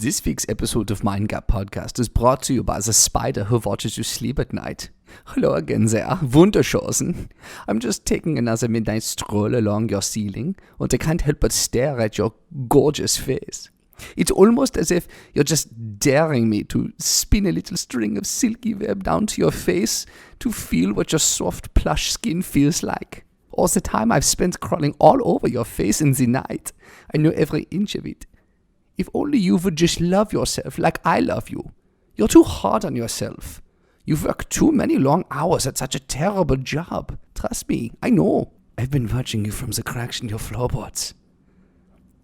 This week's episode of Mind Gap Podcast is brought to you by the spider who watches you sleep at night. Hello again there, Wunderchancen. I'm just taking another midnight stroll along your ceiling, and I can't help but stare at your gorgeous face. It's almost as if you're just daring me to spin a little string of silky web down to your face to feel what your soft plush skin feels like. All the time I've spent crawling all over your face in the night, I know every inch of it. If only you would just love yourself like I love you. You're too hard on yourself. You've worked too many long hours at such a terrible job. Trust me, I know. I've been watching you from the cracks in your floorboards.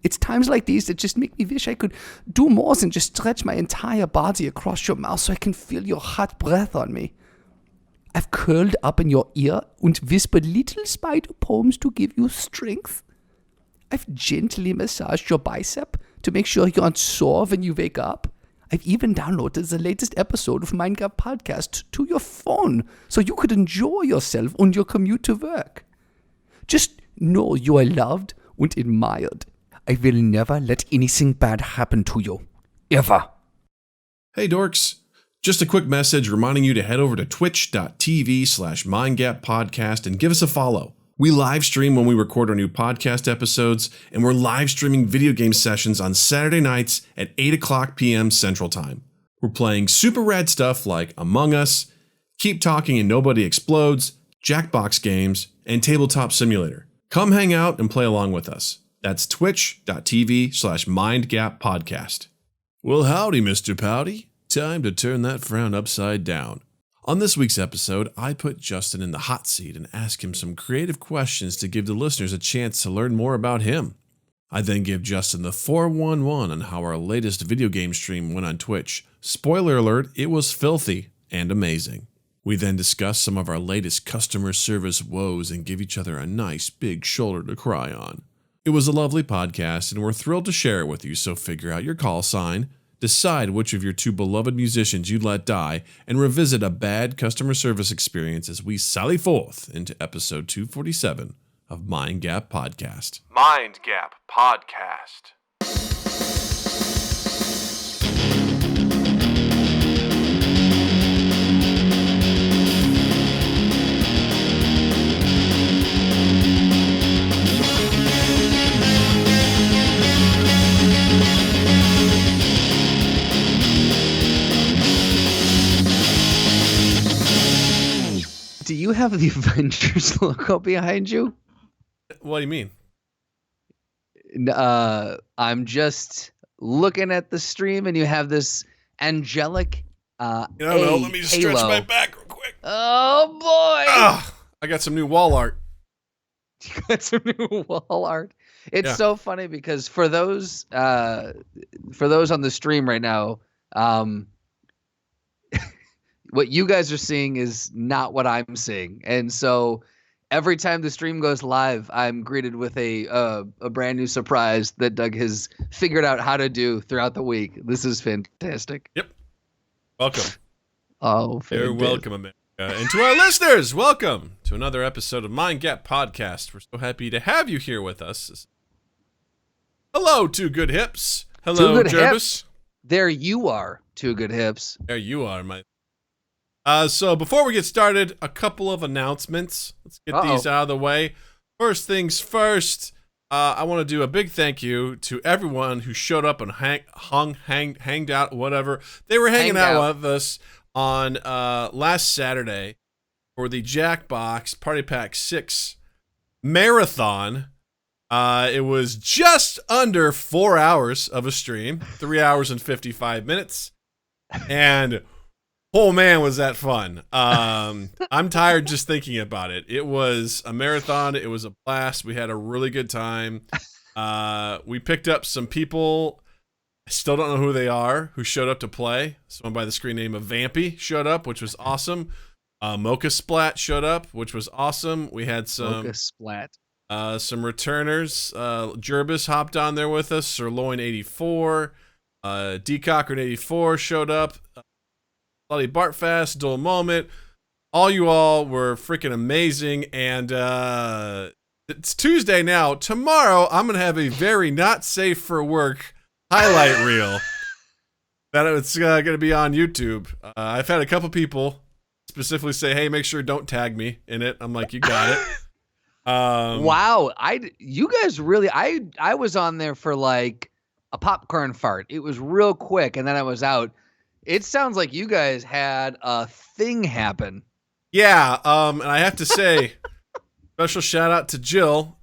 It's times like these that just make me wish I could do more than just stretch my entire body across your mouth so I can feel your hot breath on me. I've curled up in your ear and whispered little spider poems to give you strength. I've gently massaged your bicep to make sure you aren't sore when you wake up. I've even downloaded the latest episode of Mind Gap Podcast to your phone so you could enjoy yourself on your commute to work. Just know you are loved and admired. I will never let anything bad happen to you. Ever. Hey dorks, just a quick message reminding you to head over to twitch.tv/mindgappodcast and give us a follow. We live stream when we record our new podcast episodes, and we're live streaming video game sessions on Saturday nights at 8 o'clock p.m. Central Time. We're playing super rad stuff like Among Us, Keep Talking and Nobody Explodes, Jackbox games, and Tabletop Simulator. Come hang out and play along with us. That's twitch.tv/mindgappodcast. Well, howdy, Mr. Pouty. Time to turn that frown upside down. On this week's episode, I put Justin in the hot seat and asked him some creative questions to give the listeners a chance to learn more about him. I then give Justin the 411 on how our latest video game stream went on Twitch. Spoiler alert, it was filthy and amazing. We then discuss some of our latest customer service woes and give each other a nice big shoulder to cry on. It was a lovely podcast and we're thrilled to share it with you, so figure out your call sign, decide which of your two beloved musicians you'd let die, and revisit a bad customer service experience as we sally forth into episode 247 of Mind Gap Podcast. Mind Gap Podcast. Do you have the Avengers logo behind you? What do you mean? I'm just looking at the stream and you have this angelic Let me just stretch my back real quick. Oh boy. I got some new wall art. You got some new wall art. It's so funny because for those on the stream right now, what you guys are seeing is not what I'm seeing. And so every time the stream goes live, I'm greeted with a brand new surprise that Doug has figured out how to do throughout the week. This is fantastic. Yep. Welcome. Oh, fantastic. You're welcome, America. And to our listeners, welcome to another episode of Mind Gap Podcast. We're so happy to have you here with us. Hello, Two Good Hips. Hello, Jervis. There you are, Two Good Hips. There you are, my. So before we get started, a couple of announcements. Let's get these out of the way. First things first, I want to do a big thank you to everyone who showed up and hanged out, whatever. They were hanging out with us on last Saturday for the Jackbox Party Pack 6 marathon. It was just under 4 hours of a stream, 3 hours and 55 minutes. And oh man, was that fun. I'm tired just thinking about it. It was a marathon. It was a blast. We had a really good time. We picked up some people, I still don't know who they are, who showed up to play. Someone by the screen name of Vampy showed up, which was awesome. Mocha Splat showed up, which was awesome. We had some Mocha Splat. Some returners. Jervis hopped on there with us. Sirloin 84. D Cochran 84 showed up. Bloody Bartfast, Dual Moment. All you all were freaking amazing. And it's Tuesday now. Tomorrow, I'm going to have a very not safe for work highlight reel that it's going to be on YouTube. I've had a couple people specifically say, "Hey, make sure don't tag me in it." I'm like, "You got it." Wow, you guys really, I was on there for like a popcorn fart. It was real quick, and then I was out. It sounds like you guys had a thing happen. Yeah, and I have to say, special shout out to Jill.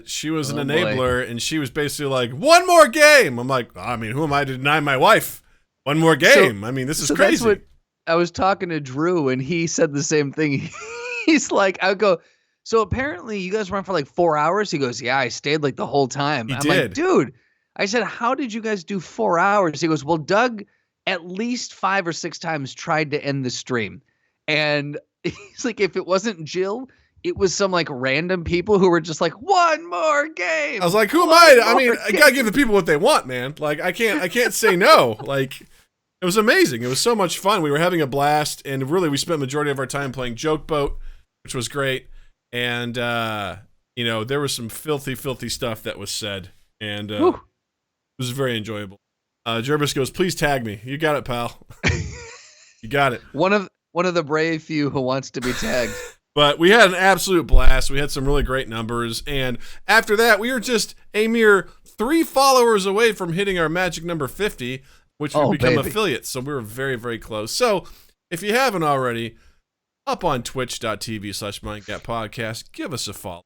She was an enabler, and she was basically like, "One more game." I'm like, I mean, who am I to deny my wife one more game? I mean, this is crazy. That's what I was talking to Drew, and he said the same thing. He's like, I go, so apparently you guys were on for like 4 hours. He goes, yeah, I stayed like the whole time. I'm like, dude, I said, how did you guys do 4 hours? He goes, well, Doug at least 5 or 6 times tried to end the stream. And he's like, if it wasn't Jill, it was some like random people who were just like, one more game. I was like, who am I? I mean, I gotta give the people what they want, man. Like, I can't say no. Like, it was amazing. It was so much fun. We were having a blast, and really, we spent the majority of our time playing Jokeboat, which was great. And you know, there was some filthy stuff that was said, and it was very enjoyable. Jervis goes, "Please tag me." You got it, pal. You got it. One of the brave few who wants to be tagged. But we had an absolute blast. We had some really great numbers. And after that, we were just a mere 3 followers away from hitting our magic number 50, which would become affiliates. So we were very, very close. So if you haven't already, up on twitch.tv/mindgappodcast, give us a follow.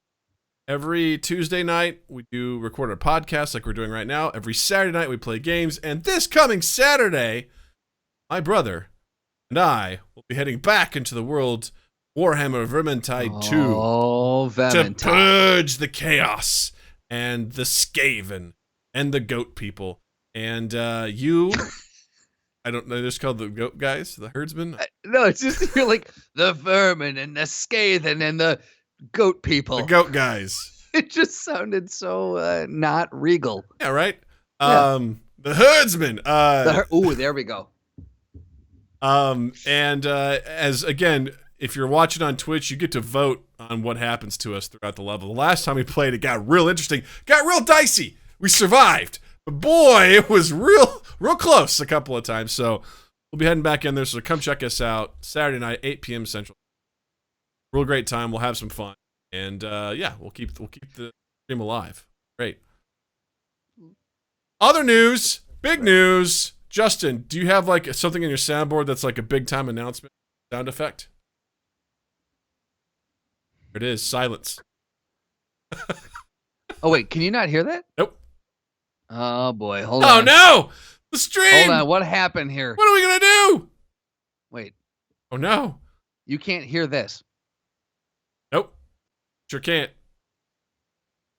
Every Tuesday night, we do record our podcast like we're doing right now. Every Saturday night, we play games. And this coming Saturday, my brother and I will be heading back into the world Warhammer Vermintide 2 to purge the chaos and the Skaven and the goat people. And you, I don't know, they're just called the goat guys, the herdsmen? No, it's just you're like the vermin and the Skaven and the goat people. The goat guys. It just sounded so not regal. Yeah, right? Yeah. The herdsmen. There we go. And as again, if you're watching on Twitch, you get to vote on what happens to us throughout the level. The last time we played, it got real interesting, got real dicey. We survived, but boy, it was real close a couple of times. So we'll be heading back in there. So come check us out Saturday night, 8 p.m. Central. Real great time. We'll have some fun, and yeah, we'll keep the stream alive. Great. Other news, big news. Justin, do you have like something in your soundboard that's like a big time announcement sound effect? There it is, silence. Oh wait, can you not hear that? Nope. Oh boy, hold on. Oh no! The stream! Hold on, what happened here? What are we gonna do? Wait. Oh no. You can't hear this. Nope. Sure can't.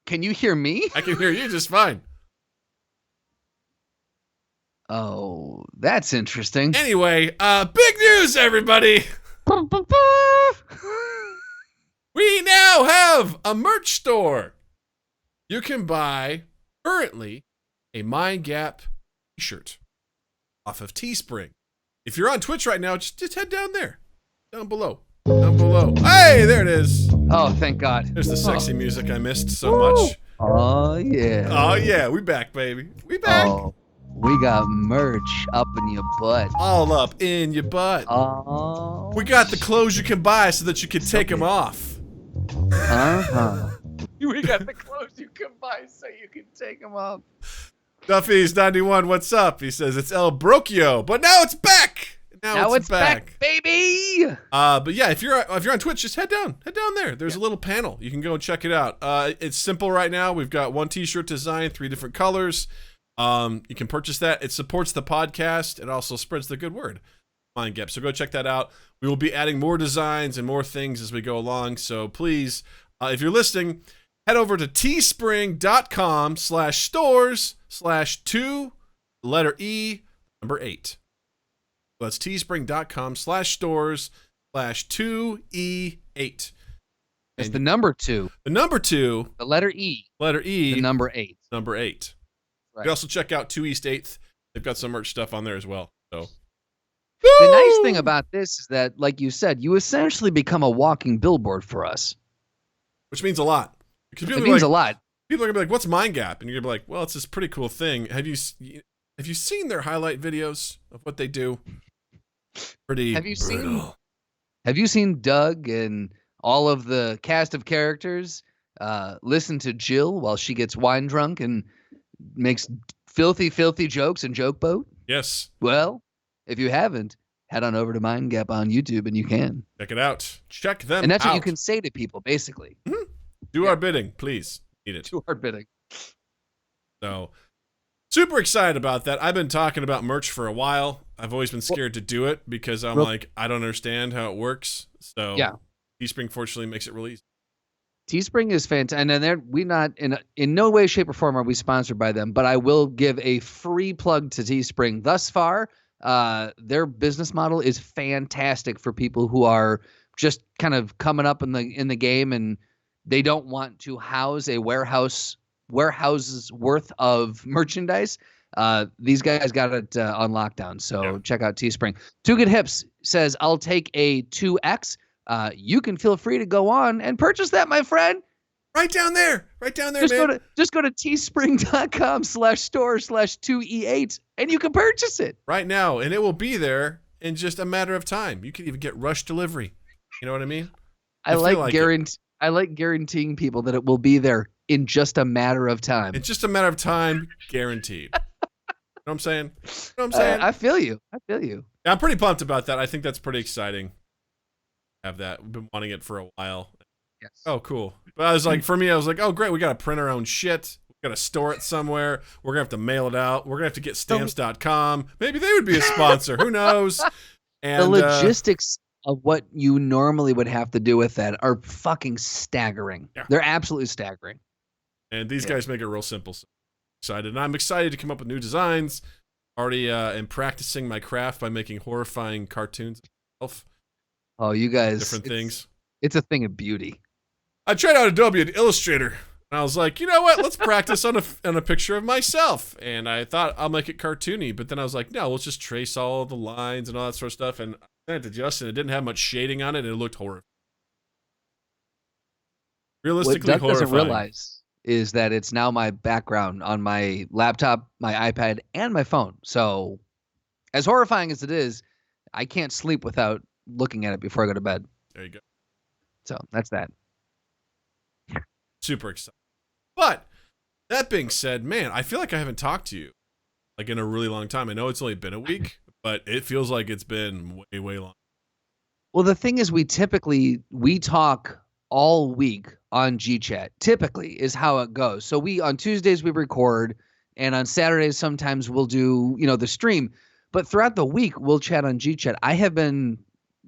Can you hear me? I can hear you just fine. Oh, that's interesting. Anyway, big news, everybody! We now have a merch store. You can buy, currently, a Mind Gap t-shirt off of Teespring. If you're on Twitch right now, just head down there. Down below. Down below. Hey, there it is. Oh, thank God. There's the sexy music I missed so much. Oh, yeah. Oh, yeah. We back, baby. We back. Oh, we got merch up in your butt. All up in your butt. Oh. We got the clothes you can buy so that you can take them off. Uh-huh. We got the clothes you can buy so you can take them off. Duffy's 91, what's up? He says it's El Brocchio, but now it's back. Now it's back, baby. But yeah, if you're on Twitch, just head down there. There's a little panel. You can go and check it out. It's simple right now. We've got one t-shirt design, 3 different colors. You can purchase that. It supports the podcast. It also spreads the good word. Mind Gap. So go check that out. We will be adding more designs and more things as we go along. So please, if you're listening, head over to teespring.com/stores/2 letter E number 8. That's teespring.com/stores/2E8. It's the number 2. The number 2. The letter E. Letter E. The number 8. Number 8. Right. You can also check out 2 East 8th. They've got some merch stuff on there as well. So the nice thing about this is that, like you said, you essentially become a walking billboard for us. Which means a lot. Because it means a lot. People are going to be like, what's Mind Gap? And you're going to be like, well, it's this pretty cool thing. Have you Have you seen their highlight videos of what they do? Pretty brutal. Have you seen Doug and all of the cast of characters listen to Jill while she gets wine drunk and makes filthy jokes in Jokeboat? Yes. Well, if you haven't, head on over to Mind Gap on YouTube and you can. Check it out. Check them out. And that's what you can say to people, basically. Mm-hmm. Do our bidding, please. Need it. Do our bidding. So, super excited about that. I've been talking about merch for a while. I've always been scared to do it because I'm like, I don't understand how it works. So, yeah. Teespring fortunately makes it really easy. Teespring is fantastic, and we not in no way, shape, or form are we sponsored by them. But I will give a free plug to Teespring. Thus far, their business model is fantastic for people who are just kind of coming up in the game, and they don't want to house a warehouse's worth of merchandise. These guys got it on lockdown. So check out Teespring. Two Good Hips says, "I'll take a 2X." You can feel free to go on and purchase that, my friend. Right down there, just man. Just go to teespring.com/store/2E8 and you can purchase it right now. And it will be there in just a matter of time. You can even get rush delivery. You know what I mean? I like guaranteeing people that it will be there in just a matter of time. In just a matter of time, guaranteed. You know what I'm saying? I feel you. Yeah, I'm pretty pumped about that. I think that's pretty exciting. Have that. We've been wanting it for a while. Yes. Oh, cool. But I was like, for me, I was like, oh, great. We got to print our own shit. We got to store it somewhere. We're going to have to mail it out. We're going to have to get stamps.com. Maybe they would be a sponsor. Who knows? And the logistics of what you normally would have to do with that are fucking staggering. Yeah. They're absolutely staggering. And these guys make it real simple. So I'm excited. And I'm excited to come up with new designs. Already am practicing my craft by making horrifying cartoons myself. Oh, you guys. Different things. It's a thing of beauty. I tried out Adobe Illustrator. And I was like, you know what? Let's practice on a picture of myself. And I thought I'll make it cartoony. But then I was like, no, let's just trace all the lines and all that sort of stuff. And I sent it to Justin. It didn't have much shading on it. And it looked horrible. Realistically, what Doug horrifying. doesn't realize is that it's now my background on my laptop, my iPad, and my phone. So as horrifying as it is, I can't sleep without looking at it before I go to bed. There you go. So that's that. Super excited. But that being said, man, I feel like I haven't talked to you like in a really long time. I know it's only been a week, but it feels like it's been way, way long. Well, the thing is, we talk all week on GChat. Typically is how it goes. So on Tuesdays we record, and on Saturdays sometimes we'll do, the stream. But throughout the week we'll chat on GChat. I have been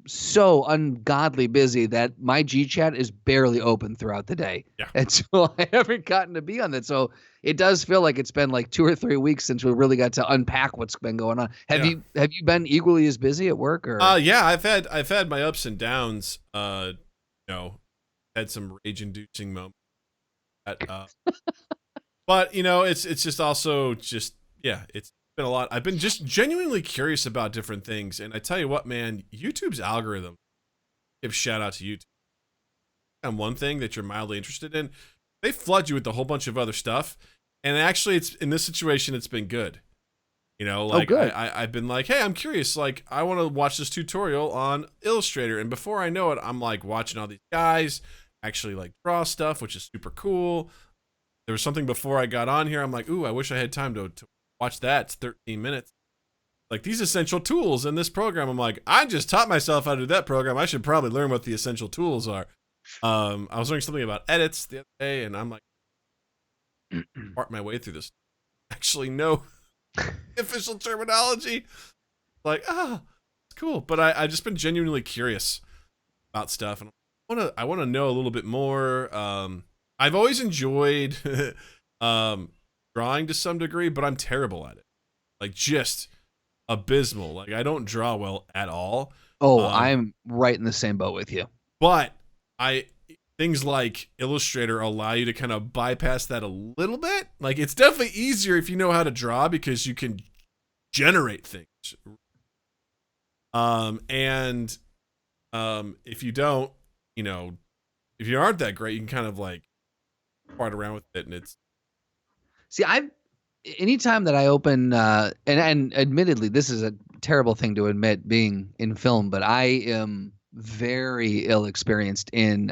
so ungodly busy that my GChat is barely open throughout the day. Yeah. And so I haven't gotten to be on that. So it does feel like it's been like 2 or 3 weeks since we really got to unpack what's been going on. Have you been equally as busy at work or? Yeah, I've had my ups and downs. Had some rage inducing moments. But it's just also it's been a lot. I've been just genuinely curious about different things. And I tell you what, man, YouTube's algorithm, give shout out to YouTube. And one thing that you're mildly interested in, they flood you with a whole bunch of other stuff. And actually, it's in this situation, it's been good. Good. I've been like, hey, I'm curious. Like, I want to watch this tutorial on Illustrator. And before I know it, I'm like watching all these guys actually like draw stuff, which is super cool. There was something before I got on here. I'm like, ooh, I wish I had time to watch that. It's 13 minutes. Like these essential tools in this program. I'm like, I just taught myself how to do that program. I should probably learn what the essential tools are. I was learning something about edits the other day, and I'm like, part my way through this. Actually, no official terminology. Like, it's cool. But I just been genuinely curious about stuff, and I want to know a little bit more. I've always enjoyed drawing to some degree, but I'm terrible at it. Like just abysmal. Like I don't draw well at all. Oh, I'm right in the same boat with you. But things like Illustrator allow you to kind of bypass that a little bit. Like it's definitely easier if you know how to draw because you can generate things. If you don't, if you aren't that great, you can kind of like fart around with it, and it's. See, anytime that I open, and admittedly, this is a terrible thing to admit being in film, but I am very ill experienced in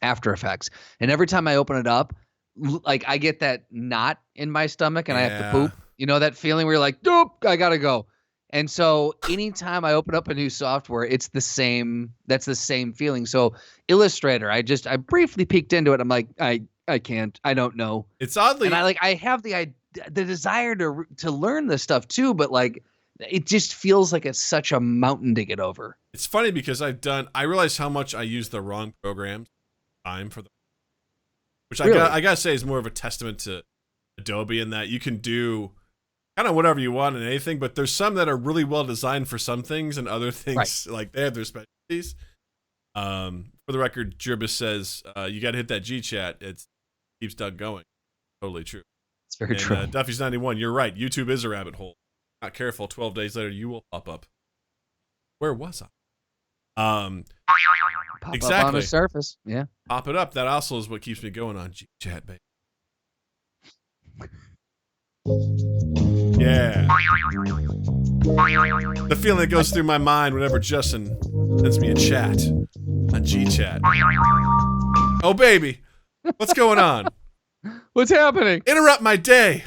After Effects. And every time I open it up, like I get that knot in my stomach and I have to poop. You know, that feeling where you're like, dope, I gotta go. And so anytime I open up a new software, it's the same. That's the same feeling. So Illustrator, I briefly peeked into it. I'm like, I can't. I don't know. It's oddly, and I have the desire to learn this stuff too, but like it just feels like it's such a mountain to get over. It's funny because I realized how much I use the wrong programs for the, which really? I gotta say is more of a testament to Adobe in that you can do kind of whatever you want and anything, but there's some that are really well designed for some things and other things like they have their specialties. For the record, Jirbis says you gotta hit that G chat. It keeps Doug going. Totally true. It's very true. Duffy's 91. You're right. YouTube is a rabbit hole. Not careful. 12 days later, you will pop up. Where was I? Pop exactly. up on the surface. Yeah. Pop it up. That also is what keeps me going on G chat, baby. Yeah. The feeling that goes through my mind whenever Justin sends me a chat on G chat. Oh baby, what's going on? What's happening? Interrupt my day.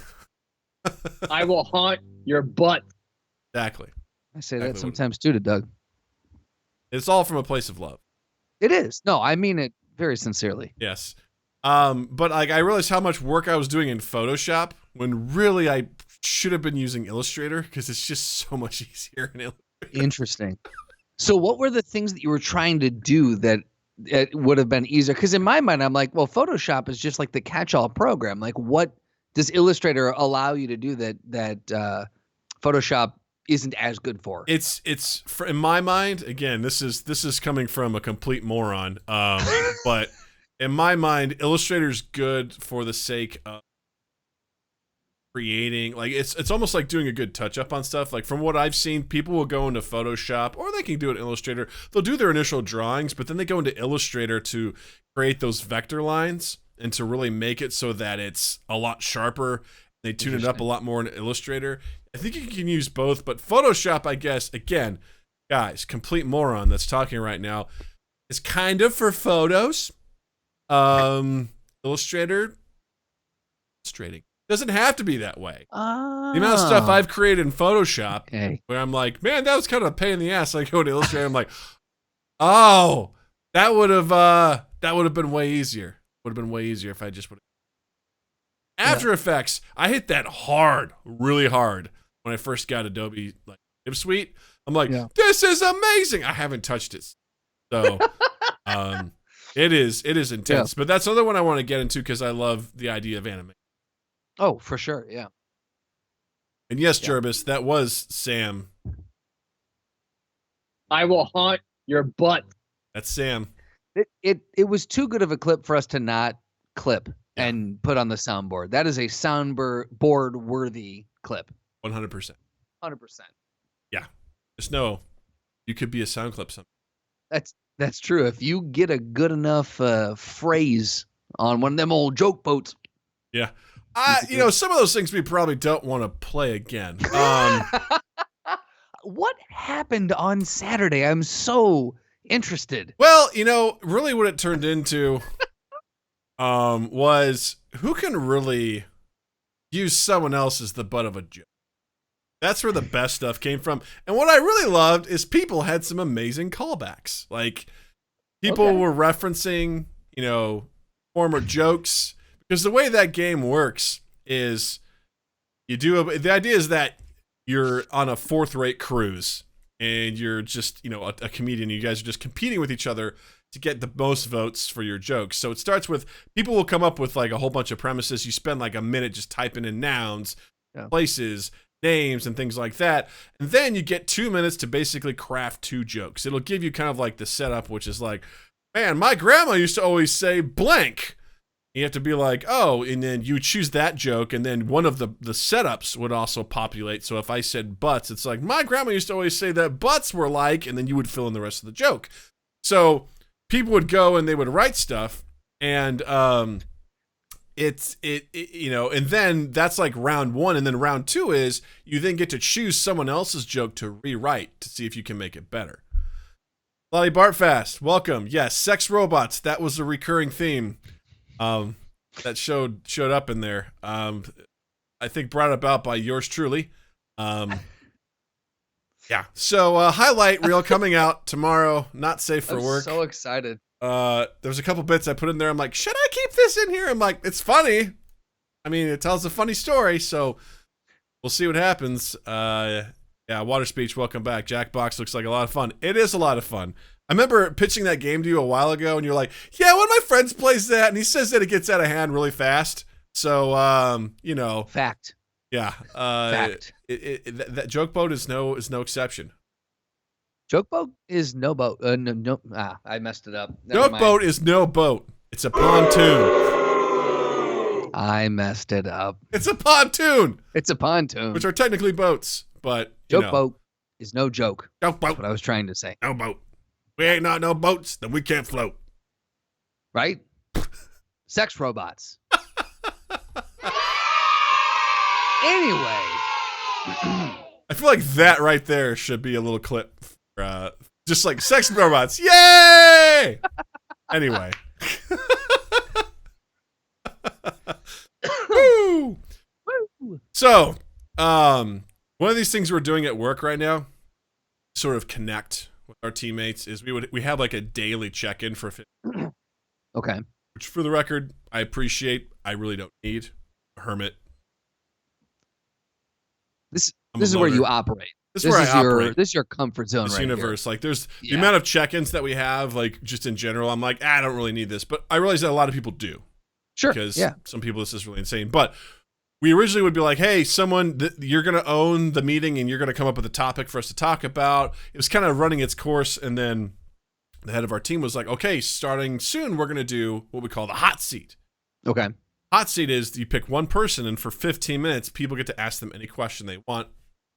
I will haunt your butt. Exactly. I say that sometimes too to Doug. It's all from a place of love. It is. No, I mean it very sincerely. Yes. But like I realized how much work I was doing in Photoshop when really I should have been using Illustrator because it's just so much easier in Illustrator. Interesting. So what were the things that you were trying to do that it would have been easier? Because in my mind, I'm like, well, Photoshop is just like the catch-all program. Like, what does Illustrator allow you to do that Photoshop isn't as good for? It's in my mind, again, this is coming from a complete moron. But in my mind, Illustrator's good for the sake of creating, like it's almost like doing a good touch up on stuff. Like from what I've seen, people will go into Photoshop or they can do it in Illustrator. They'll do their initial drawings, but then they go into Illustrator to create those vector lines and to really make it so that it's a lot sharper. They tune it up a lot more in Illustrator. I think you can use both, but Photoshop, I guess, again, guys, complete moron that's talking right now, is kind of for photos. Illustrating doesn't have to be that way. The amount of stuff I've created in Photoshop where I'm like, man, that was kind of a pain in the ass. I go to Illustrator, I'm like, oh, that would have been way easier. Would have been way easier if I just would have. After Effects, I hit that really hard when I first got Adobe like Live Suite. I'm like, this is amazing. I haven't touched it. So it is intense. But that's another one I want to get into because I love the idea of animation. Oh, for sure, yeah. And yes, Jervis, that was Sam. I will haunt your butt. That's Sam. It was too good of a clip for us to not clip and put on the soundboard. That is a soundboard worthy clip. 100%. 100%. Yeah. Just know you could be a sound clip sometime. That's true. If you get a good enough phrase on one of them old joke boats. Yeah. Some of those things we probably don't want to play again. What happened on Saturday? I'm so interested. Well, really what it turned into was who can really use someone else as the butt of a joke. That's where the best stuff came from. And what I really loved is people had some amazing callbacks. Like people were referencing, former jokes. Because the way that game works is the idea is that you're on a fourth-rate cruise and you're just, a comedian. You guys are just competing with each other to get the most votes for your jokes. So it starts with people will come up with like a whole bunch of premises. You spend like a minute just typing in nouns, places, names, and things like that. And then you get 2 minutes to basically craft 2 jokes. It'll give you kind of like the setup, which is like, man, my grandma used to always say blank. You have to be like, oh, and then you choose that joke, and then one of the setups would also populate. So if I said butts, it's like, my grandma used to always say that butts were like, and then you would fill in the rest of the joke. So people would go and they would write stuff, and and then that's like round 1, and then round 2 is you then get to choose someone else's joke to rewrite to see if you can make it better. Lottie Bartfast, welcome. Yes, sex robots. That was a recurring theme that showed up in there. I think brought about by yours truly. Yeah. So highlight reel coming out tomorrow. Not safe for work. So excited. There's a couple bits I put in there. I'm like, should I keep this in here? I'm like, it's funny. I mean, it tells a funny story, so we'll see what happens. Yeah, Water Speech, welcome back. Jackbox looks like a lot of fun. It is a lot of fun. I remember pitching that game to you a while ago, and you're like, yeah, one of my friends plays that, and he says that it gets out of hand really fast. So, Fact. Yeah. Fact. That Jokeboat is no exception. Jokeboat is no boat. No. I messed it up. Jokeboat is no boat. It's a pontoon. I messed it up. It's a pontoon. It's a pontoon. Which are technically boats, but Jokeboat is no joke. Jokeboat. That's what I was trying to say. No boat. We ain't not no boats, then we can't float. Right? Sex robots. Anyway. I feel like that right there should be a little clip. Just like sex robots. Yay! Anyway. Woo! Woo! So, one of these things we're doing at work right now, sort of connect with our teammates, is we have like a daily check-in for Okay. which, for the record, I appreciate. I really don't need a hermit. This is where you operate. This is where I operate. This is your comfort zone, This right universe. here. Like, there's the amount of check-ins that we have, like, just in general. I'm like, I don't really need this, but I realize that a lot of people do. Sure. Because some people, this is really insane. But we originally would be like, hey, someone, you're going to own the meeting and you're going to come up with a topic for us to talk about. It was kind of running its course, and then the head of our team was like, okay, starting soon, we're going to do what we call the hot seat. Okay. Hot seat is you pick one person, and for 15 minutes, people get to ask them any question they want,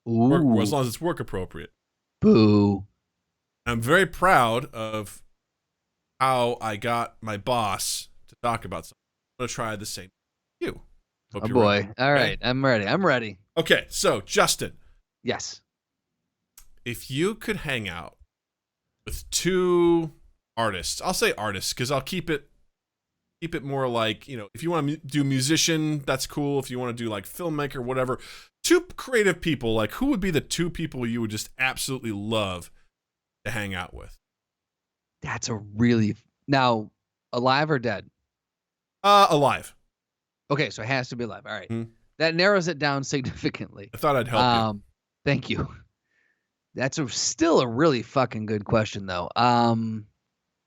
Ooh. or as long as it's work appropriate. Boo. I'm very proud of how I got my boss to talk about something. I'm going to try the same with you. Hope Oh you're boy. ready. All right. I'm ready. Okay, so Justin, Yes. if you could hang out with two artists, I'll say artists because I'll keep it more like, if you want to do musician, that's cool. If you want to do like filmmaker, whatever, two creative people, like who would be the two people you would just absolutely love to hang out with? That's a really now alive or dead? Alive. Okay, so it has to be alive. All right. Hmm. That narrows it down significantly. I thought I'd help you. Thank you. That's still a really fucking good question, though.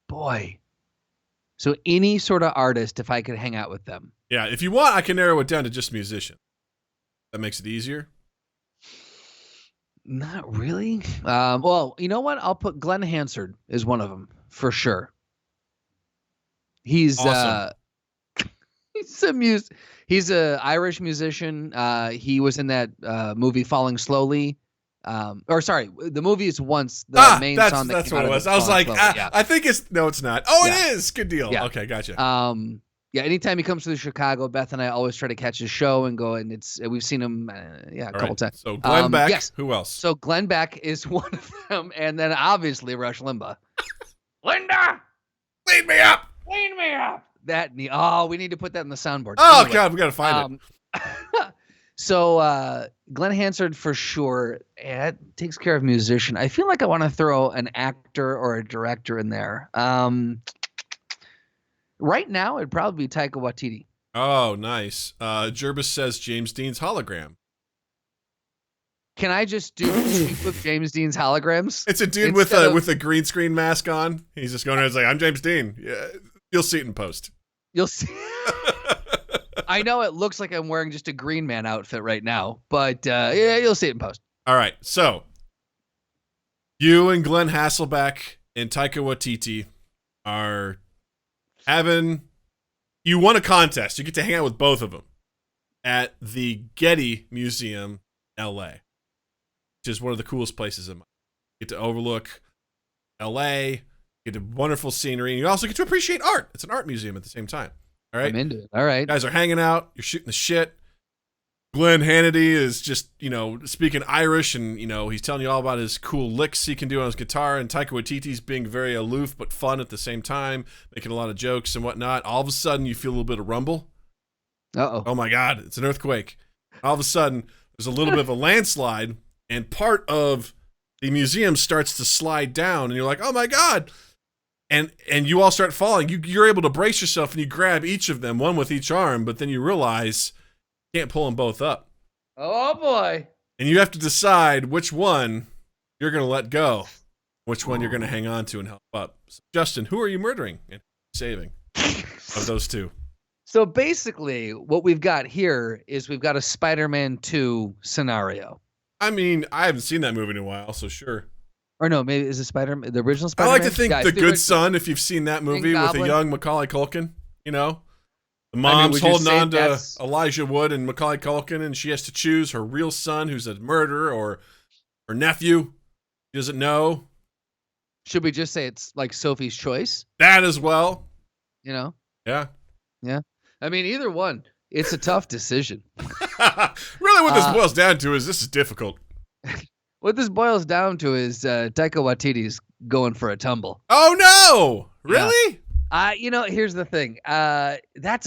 Boy. So any sort of artist, if I could hang out with them. Yeah, if you want, I can narrow it down to just musician. That makes it easier. Not really. Well, you know what? I'll put Glenn Hansard as one of them for sure. He's awesome. He's a Irish musician. He was in that movie Falling Slowly. The movie is Once, the main song that's came what out it of was. it, I was Falling like, Slowly, I think it's not. Oh, Yeah. It is. Good deal. Yeah. Okay, gotcha. Yeah, anytime he comes to Chicago, Beth and I always try to catch his show and go, and we've seen him a couple times. So Glenn Beck, yes. who else? So Glenn Beck is one of them, and then obviously Rush Limbaugh. Linda, Lead me up. clean me up. We need to put that in the soundboard. Oh Anyway, God, we gotta find it. So Glenn Hansard for sure. That takes care of musician. I feel like I want to throw an actor or a director in there. Right now, it'd probably be Taika Waititi. Oh, nice. Jervis says James Dean's hologram. Can I just do cheap with James Dean's holograms? It's a dude with a green screen mask on. He's just going around and like, I'm James Dean. Yeah, you'll see it in post. You'll see. I know it looks like I'm wearing just a Green Man outfit right now, but yeah, you'll see it in post. All right, so you and Glenn Hasselbeck and Taika Waititi are you won a contest. You get to hang out with both of them at the Getty Museum, LA, which is one of the coolest places in my life. You get to overlook LA, you get to wonderful scenery, and you also get to appreciate art. It's an art museum at the same time. All right. I'm into it. All right. You guys are hanging out. You're shooting the shit. Glenn Hannity is just, speaking Irish, and, he's telling you all about his cool licks he can do on his guitar, and Taika Waititi's being very aloof but fun at the same time, making a lot of jokes and whatnot. All of a sudden, you feel a little bit of rumble. Uh-oh. Oh, my God. It's an earthquake. All of a sudden, there's a little bit of a landslide, and part of the museum starts to slide down, and you're like, oh, my God. And you all start falling. You're able to brace yourself, and you grab each of them, one with each arm, but then you realize you can't pull them both up. Oh, boy. And you have to decide which one you're going to let go, which one you're going to hang on to and help up. So, Justin, who are you murdering and saving of those two? So basically, what we've got here is we've got a Spider-Man 2 scenario. I mean, I haven't seen that movie in a while, so sure. Or no, maybe is it the original I Spider-Man? like to think Yeah, The it's Good Son, if you've seen that movie with a Goblin. young Macaulay Culkin, The mom's would you holding say on to that's- Elijah Wood and Macaulay Culkin, and she has to choose her real son, who's a murderer, or her nephew. She doesn't know. Should we just say it's like Sophie's Choice? That as well. Yeah. I mean, either one. It's a tough decision. Really, what this boils down to is this is difficult. What this boils down to is Taika Waititi's going for a tumble. Oh, no! Really? Here's the thing. That's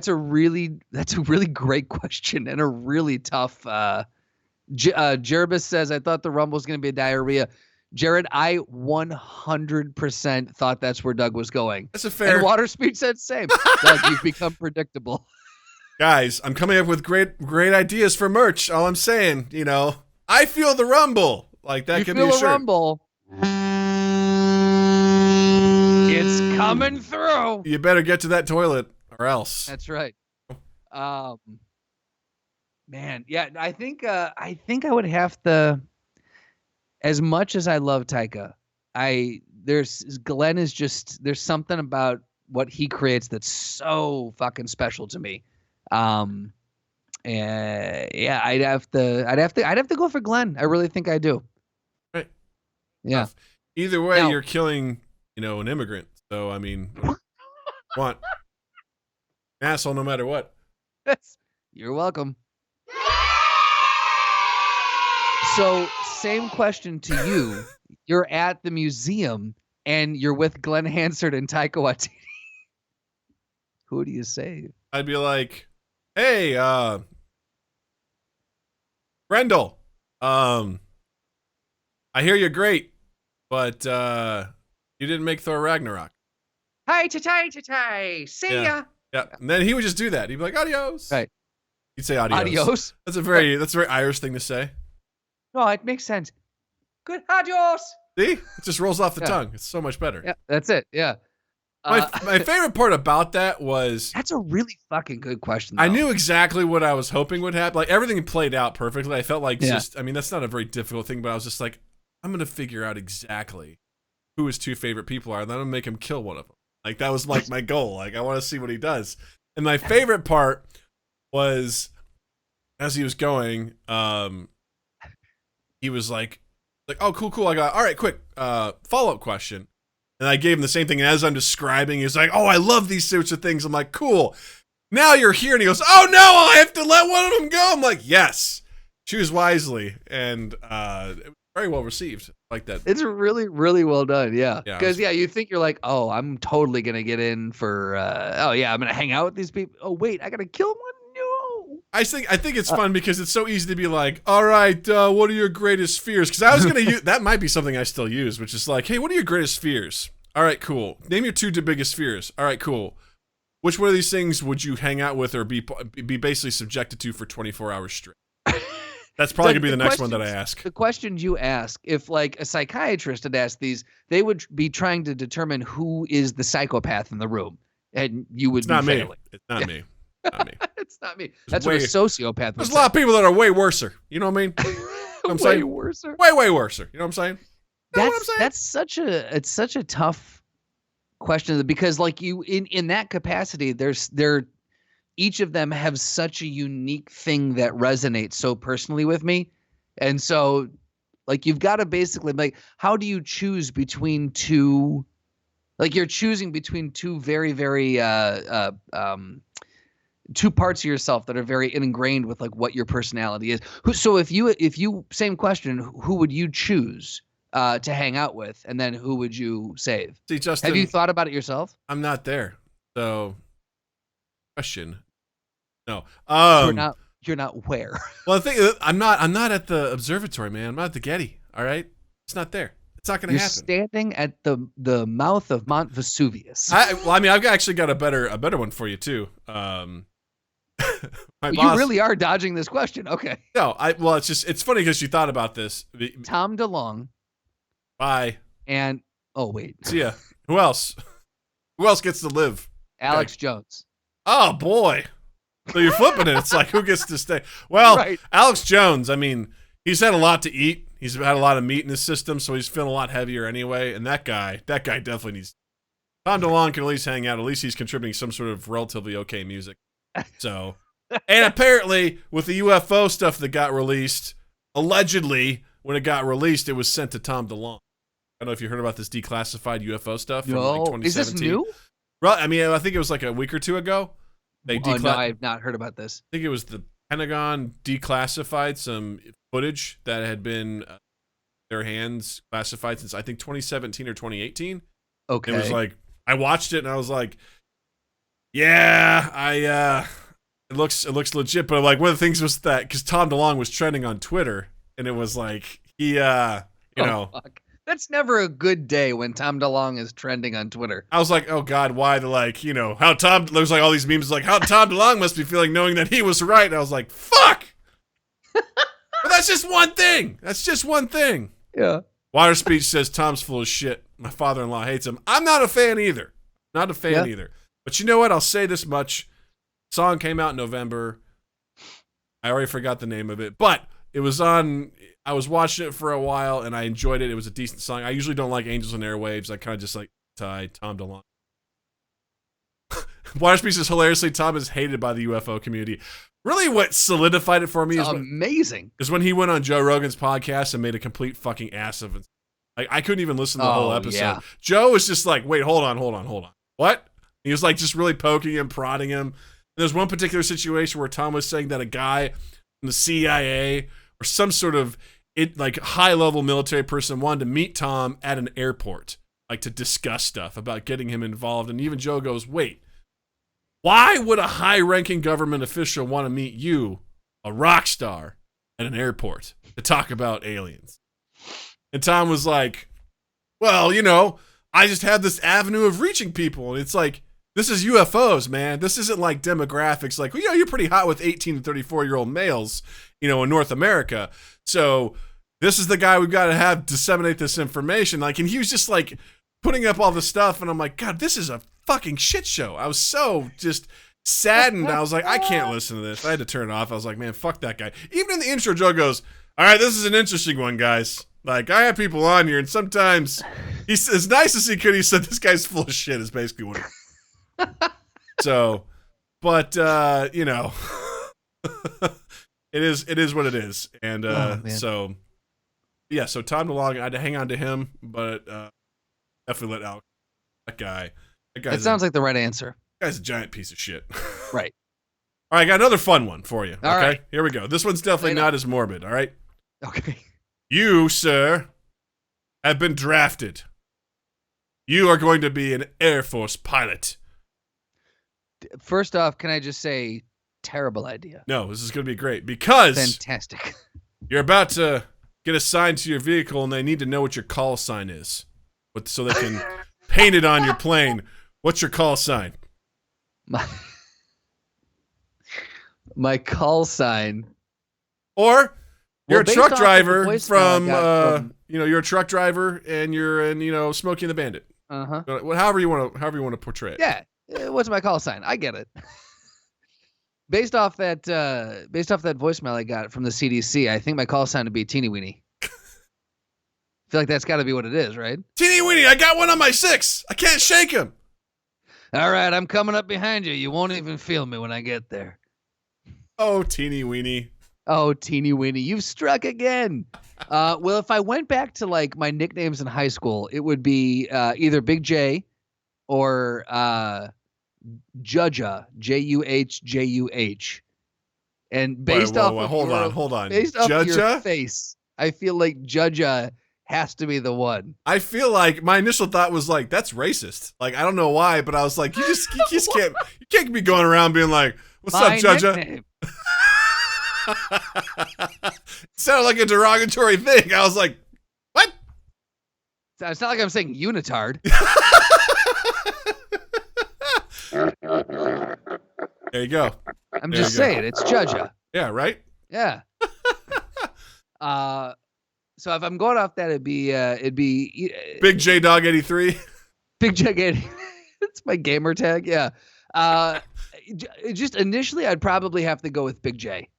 a really great question and a really tough. Jervis says, I thought the Rumble was going to be a diarrhea. Jared, I 100% thought that's where Doug was going. That's a fair. And Water Speed said same. Doug, you've become predictable. Guys, I'm coming up with great ideas for merch. All I'm saying, I feel the rumble. Like that You could feel be a a shirt. rumble. It's coming through. You better get to that toilet or else. That's right. Man, yeah, I think I would have to. As much as I love Taika, Glenn is just, there's something about what he creates that's so fucking special to me. And yeah, I'd have to go for Glenn. I really think I do. Right. Yeah. Either way, Now- you're killing, an immigrant. So I mean, want an asshole no matter what. You're welcome. So, same question to you. You're at the museum and you're with Glenn Hansard and Taika Waititi. Who do you save? I'd be like, hey, Brendel, I hear you're great, but you didn't make Thor Ragnarok. Hi, tay, see ya. Yeah, and then he would just do that. He'd be like, adios. Right. He'd say adios. Adios. That's a very Irish thing to say. No, it makes sense. Good, adios. See? It just rolls off the Yeah. tongue. It's so much better. Yeah, that's it. Yeah. My favorite part about that was That's a really fucking good question, though. I knew exactly what I was hoping would happen. Like, everything played out perfectly. I felt like Yeah. that's not a very difficult thing, but I was just like, I'm going to figure out exactly who his two favorite people are, and then I'm going to make him kill one of them. Like, that was like my goal. Like, I want to see what he does. And my favorite part was, as he was going, he was like, oh, cool. I got, all right, quick, follow-up question. And I gave him the same thing. And as I'm describing, he's like, oh, I love these sorts of things. I'm like, cool. Now you're here. And he goes, oh, no, I have to let one of them go. I'm like, yes. Choose wisely. And it was very well received. Like that. It's really, really well done. Yeah. Yeah, Because, you think you're like, oh, I'm totally going to get in for, I'm going to hang out with these people. Oh, wait, I got to kill one? No. I think it's fun because it's so easy to be like, all right, what are your greatest fears? Because I was going to use, that might be something I still use, which is like, hey, what are your greatest fears? All right, cool. Name your two biggest fears. All right, cool. Which one of these things would you hang out with or be basically subjected to for 24 hours straight? That's probably going to be the next one that I ask. The questions you ask, if like a psychiatrist had asked these, they would be trying to determine who is the psychopath in the room. And you would It's be not me. failing. It's not me. Not me. It's not me. That's what a sociopath would There's a say. lot of people that are way worser. You know what I mean? I'm Way saying? worse. Way worser. You know what I'm saying? You know what I'm saying? That's such a tough question because like you in that capacity, each of them have such a unique thing that resonates so personally with me. And so like you've got to basically like, how do you choose between two? Like you're choosing between two very, very two parts of yourself that are very ingrained with like what your personality is. So if you same question, who would you choose to hang out with, and then who would you save? See, Justin, have you thought about it yourself? I'm not there. So, question. No. You're not where? Well, the thing, I'm not at the observatory, man. I'm not at the Getty. All right, it's not there. It's not going to happen. You're standing at the mouth of Mount Vesuvius. I've actually got a better one for you too. You really are dodging this question. Okay. No, it's funny because you thought about this. Tom DeLonge. Bye. And wait. See ya. Who else? Who else gets to live? Alex Jones. Oh boy. So you're flipping it. It's like, who gets to stay? Well, right. Alex Jones, I mean, he's had a lot to eat. He's had a lot of meat in his system, so he's feeling a lot heavier anyway. And that guy definitely needs. Tom DeLonge can at least hang out. At least he's contributing some sort of relatively okay music. So, and apparently with the UFO stuff that got released, allegedly when it got released, it was sent to Tom DeLonge. I don't know if you heard about this declassified UFO stuff from like 2017. Is this new? Well, I mean, I think it was like a week or two ago. No, I've not heard about this. I think it was the Pentagon declassified some footage that had been their hands classified since I think 2017 or 2018. Okay. It was like, I watched it and I was like, yeah, it looks legit. But like one of the things was that because Tom DeLonge was trending on Twitter and it was like he, fuck. That's never a good day when Tom DeLonge is trending on Twitter. I was like, oh God, why how Tom, there's like all these memes like how Tom DeLonge must be feeling knowing that he was right. And I was like, fuck. But that's just one thing. Yeah. Water Speech says Tom's full of shit. My father-in-law hates him. I'm not a fan either. But you know what? I'll say this much. Song came out in November. I already forgot the name of it, but it was on. I was watching it for a while and I enjoyed it. It was a decent song. I usually don't like Angels and Airwaves. I kind of just like Tom DeLonge. Water Speech says hilariously, Tom is hated by the UFO community. Really, what solidified it for me is when he went on Joe Rogan's podcast and made a complete fucking ass of it. Like I couldn't even listen to the whole episode. Yeah. Joe was just like, wait, hold on. What? He was like just really poking him, prodding him. And there's one particular situation where Tom was saying that a guy from the CIA or some sort of high-level military person wanted to meet Tom at an airport, like to discuss stuff about getting him involved. And even Joe goes, wait, why would a high-ranking government official want to meet you, a rock star, at an airport to talk about aliens? And Tom was like, well, I just have this avenue of reaching people. And it's like, this is UFOs, man. This isn't like demographics. Like, you're pretty hot with 18 to 34-year-old males, in North America. So this is the guy we've got to have disseminate this information. Like, and he was just like putting up all the stuff. And I'm like, God, this is a fucking shit show. I was so just saddened. I was like, I can't listen to this. I had to turn it off. I was like, man, fuck that guy. Even in the intro, Joe goes, all right, this is an interesting one, guys. Like, I have people on here, and sometimes he's as nice as he could. He said, this guy's full of shit is basically what So, but, it is what it is. And so Tom DeLonge, I had to hang on to him, but definitely let Alex. That guy. It sounds like the right answer. That guy's a giant piece of shit. Right. All right, I got another fun one for you. All right. Here we go. This one's definitely not as morbid, all right? Okay. You, sir, have been drafted. You are going to be an Air Force pilot. First off, can I just say, terrible idea. No, this is going to be great because fantastic. You're about to get assigned to your vehicle and they need to know what your call sign is. So they can paint it on your plane. What's your call sign? My call sign. Or you're a truck driver you're a truck driver and you're in, Smokey and the Bandit. Uh-huh. However you want to portray it. Yeah. What's my call sign? I get it. Based off that voicemail I got from the CDC, I think my call sign would be Teeny Weeny. I feel like that's got to be what it is, right? Teeny Weeny, I got one on my 6. I can't shake him. All right, I'm coming up behind you. You won't even feel me when I get there. Oh, Teeny Weeny. Oh, Teeny Weeny, you've struck again. Well, if I went back to like my nicknames in high school, it would be either Big J, or Judja, Juhjuh. And based off of hold on. Based off your Judja? face, I feel like Judja has to be the one. I feel like my initial thought was like, that's racist. Like, I don't know why, but I was like, you just can't be going around being like, what's up, Judja? Nickname. It sounded like a derogatory thing. I was like, what? It's not like I'm saying unitard. There you go. I'm just saying, it's Judja. Yeah, right? Yeah. So if I'm going off that, it'd be Big J Dog 83. Big J 80. That's my gamer tag. Yeah. Just initially, I'd probably have to go with Big J.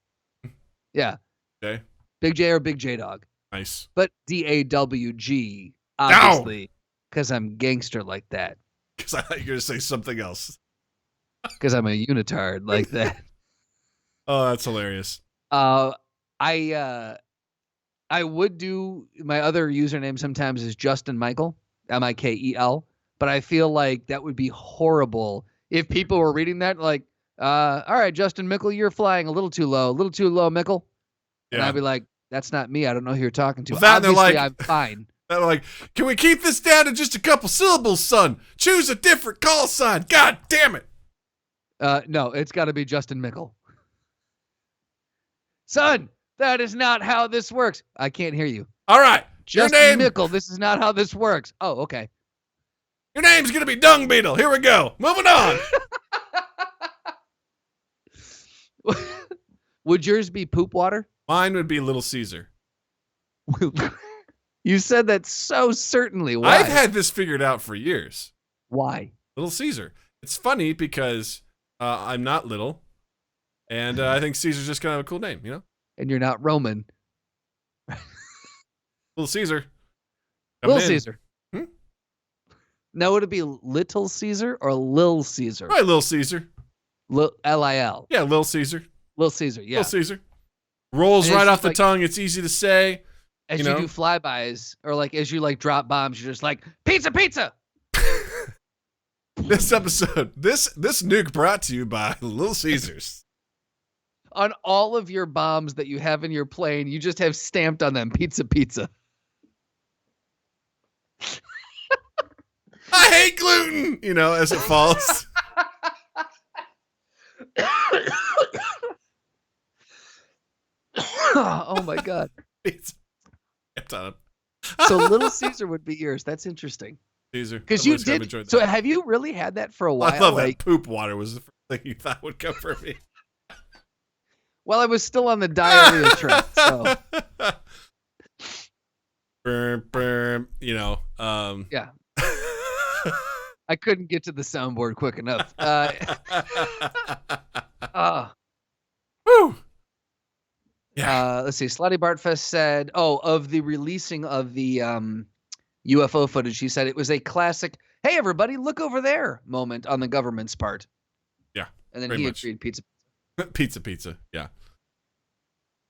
Yeah. Okay. Big J or Big J Dog. Nice. But DAWG, obviously, because I'm gangster like that. Because I thought you were going to say something else. Because I'm a unitard like that. Oh, that's hilarious. I would do my other username sometimes is Justin Michael, Mikel, but I feel like that would be horrible if people were reading that like, all right, Justin Michael, you're flying a little too low, Michael. Yeah. And I'd be like, that's not me. I don't know who you're talking to. Well, obviously, like, I'm fine. They're like, can we keep this down to just a couple syllables, son? Choose a different call sign. God damn it. No, it's got to be Justin Michael. Son, that is not how this works. I can't hear you. All right. Justin Michael, this is not how this works. Oh, okay. Your name's going to be Dung Beetle. Here we go. Moving on. Would yours be Poop Water? Mine would be Little Caesar. You said that so certainly. Why? I've had this figured out for years. Why? Little Caesar. It's funny because I'm not little, and I think Caesar's just kind of a cool name, you know? And you're not Roman. Little Caesar. Little Caesar. Now, would it be Little Caesar or Lil Caesar? Probably Little Caesar. Lil. Yeah, Little Caesar. Little Caesar, yeah. Little Caesar. Rolls right off the tongue. It's easy to say. As you do flybys, or like as you like drop bombs, you're just like, pizza. This episode, this nuke brought to you by Little Caesars. On all of your bombs that you have in your plane, you just have stamped on them, pizza. I hate gluten, as it falls. Oh my God. So Little Caesar would be yours. That's interesting. Caesar. Because you did. So have you really had that for a while? I thought that poop water was the first thing you thought would come for me. Well, I was still on the diarrhea train, so. Burm, Yeah. I couldn't get to the soundboard quick enough. Whew. Yeah. Let's see. Slutty Bartfest said, of the releasing of the UFO footage, he said it was a classic, hey, everybody, look over there moment on the government's part. Yeah. And then he agreed pizza. Pizza. Yeah.